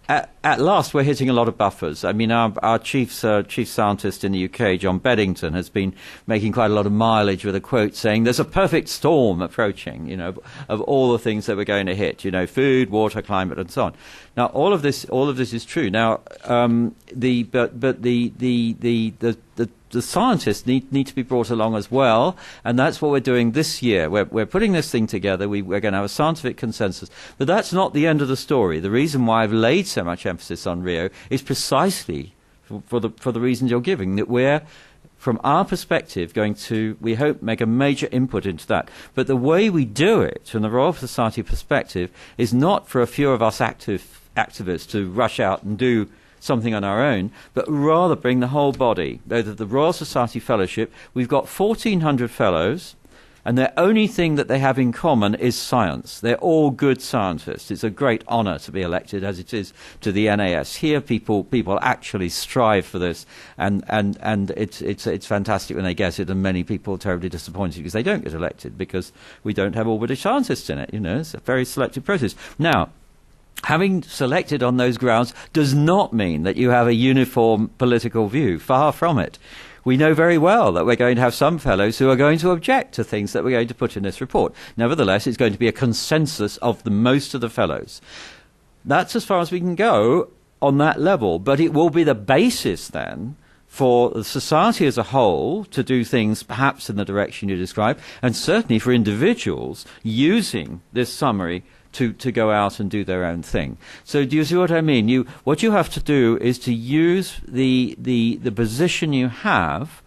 At last, we're hitting a lot of buffers. I mean, our chief scientist in the UK, John Beddington, has been making quite a lot of mileage with a quote saying there's a perfect storm approaching, of all the things that we're going to hit, food, water, climate, and so on. Now, all of this is true. Now, the scientists need to be brought along as well, and that's what we're doing this year. We're putting this thing together. We're going to have a scientific consensus. But that's not the end of the story. The reason why I've laid so much emphasis on Rio is precisely for the reasons you're giving, that we're, from our perspective, going to, we hope, make a major input into that. But the way we do it, from the Royal Society perspective, is not for a few of us activists to rush out and do something on our own, but rather bring the whole body. The Royal Society Fellowship, we've got 1,400 fellows, and the only thing that they have in common is science. They're all good scientists. It's a great honour to be elected, as it is to the NAS. Here, people actually strive for this, and it's fantastic when they get it, and many people are terribly disappointed because they don't get elected, because we don't have all British scientists in it. It's a very selective process. Now, having selected on those grounds does not mean that you have a uniform political view. Far from it. We know very well that we're going to have some fellows who are going to object to things that we're going to put in this report. Nevertheless, it's going to be a consensus of most of the fellows. That's as far as we can go on that level, but it will be the basis then for the society as a whole to do things perhaps in the direction you describe, and certainly for individuals using this summary to go out and do their own thing. So do you see what I mean? What you have to do is to use the position you have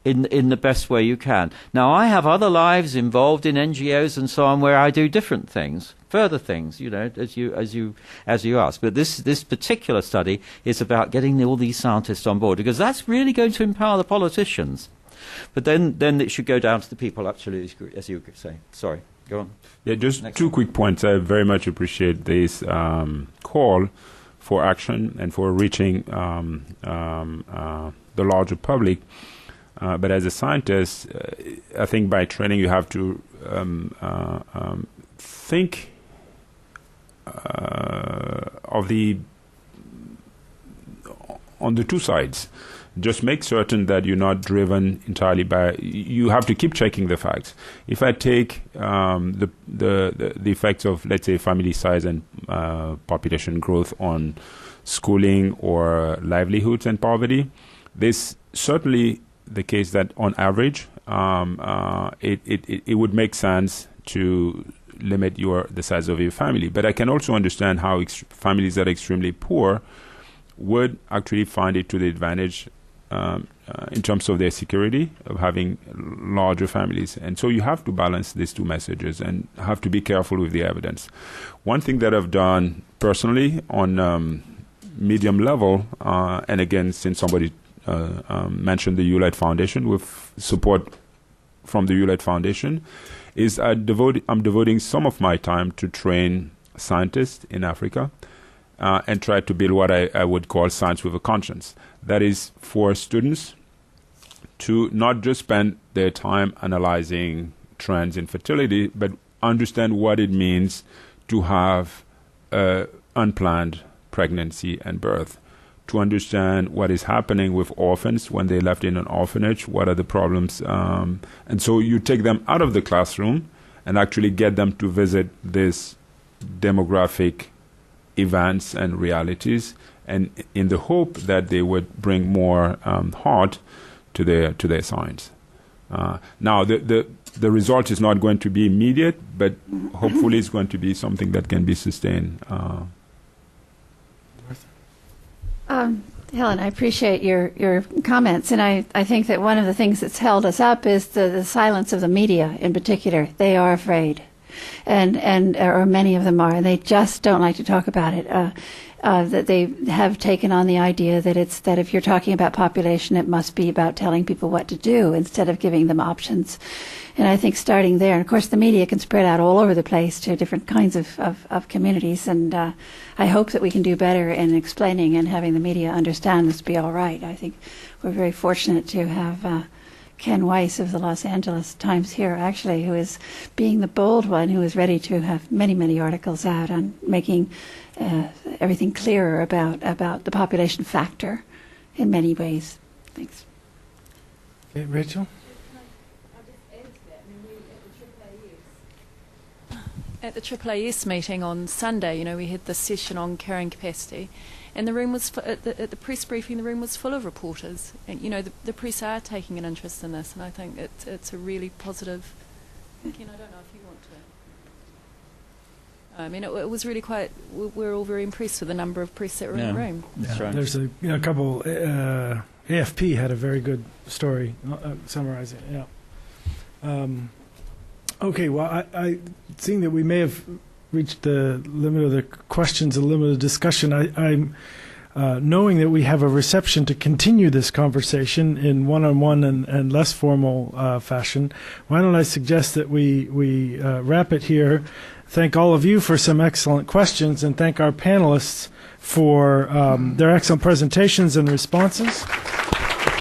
in the best way you can. Now, I have other lives involved in NGOs and so on where I do different things, further things, as you asked. But this particular study is about getting all these scientists on board, because that's really going to empower the politicians. But then it should go down to the people, actually, as you say. Sorry. Go on. Yeah, just two quick points. I very much appreciate this call for action and for reaching the larger public. But as a scientist, I think by training you have to think on the two sides. Just make certain that you're not driven entirely by. You have to keep checking the facts. If I take the effects of, let's say, family size and population growth on schooling or livelihoods and poverty, this certainly the case that on average it would make sense to limit the size of your family. But I can also understand how families that are extremely poor would actually find it to the advantage in terms of their security of having larger families. And so you have to balance these two messages and have to be careful with the evidence. One thing that I've done personally on medium level, and again, since somebody mentioned the Ulite Foundation, with support from the Ulite Foundation, is I'm devoting some of my time to train scientists in Africa and try to build what I would call science with a conscience. That is for students to not just spend their time analyzing trends in fertility, but understand what it means to have unplanned pregnancy and birth, to understand what is happening with orphans when they're left in an orphanage, what are the problems. And so you take them out of the classroom and actually get them to visit these demographic events and realities, and in the hope that they would bring more heart to their science. Now, the result is not going to be immediate, but hopefully it's going to be something that can be sustained. Helen, I appreciate your comments, and I think that one of the things that's held us up is the silence of the media in particular. They are afraid, or many of them are, and they just don't like to talk about it. That they have taken on the idea that if you're talking about population, it must be about telling people what to do instead of giving them options. And I think starting there, and of course the media can spread out all over the place to different kinds of communities, and I hope that we can do better in explaining and having the media understand this to be all right. I think we're very fortunate to have Ken Weiss of the Los Angeles Times here, actually, who is being the bold one, who is ready to have many, many articles out on making everything clearer about the population factor in many ways. Thanks. Okay, Rachel? At the AAAS meeting on Sunday, we had this session on carrying capacity, and the room was at the press briefing. The room was full of reporters, and the press are taking an interest in this, and I think it's a really positive. Ken, I don't know if you want to. I mean, it was really quite. We're all very impressed with the number of press that were in the room. That's right. There's a couple. AFP had a very good story summarizing it. Yeah. Okay, well, I seeing that we may have reached the limit of the questions, the limit of discussion, I'm knowing that we have a reception to continue this conversation in one-on-one and less formal fashion. Why don't I suggest that we wrap it here, thank all of you for some excellent questions, and thank our panelists for their excellent presentations and responses.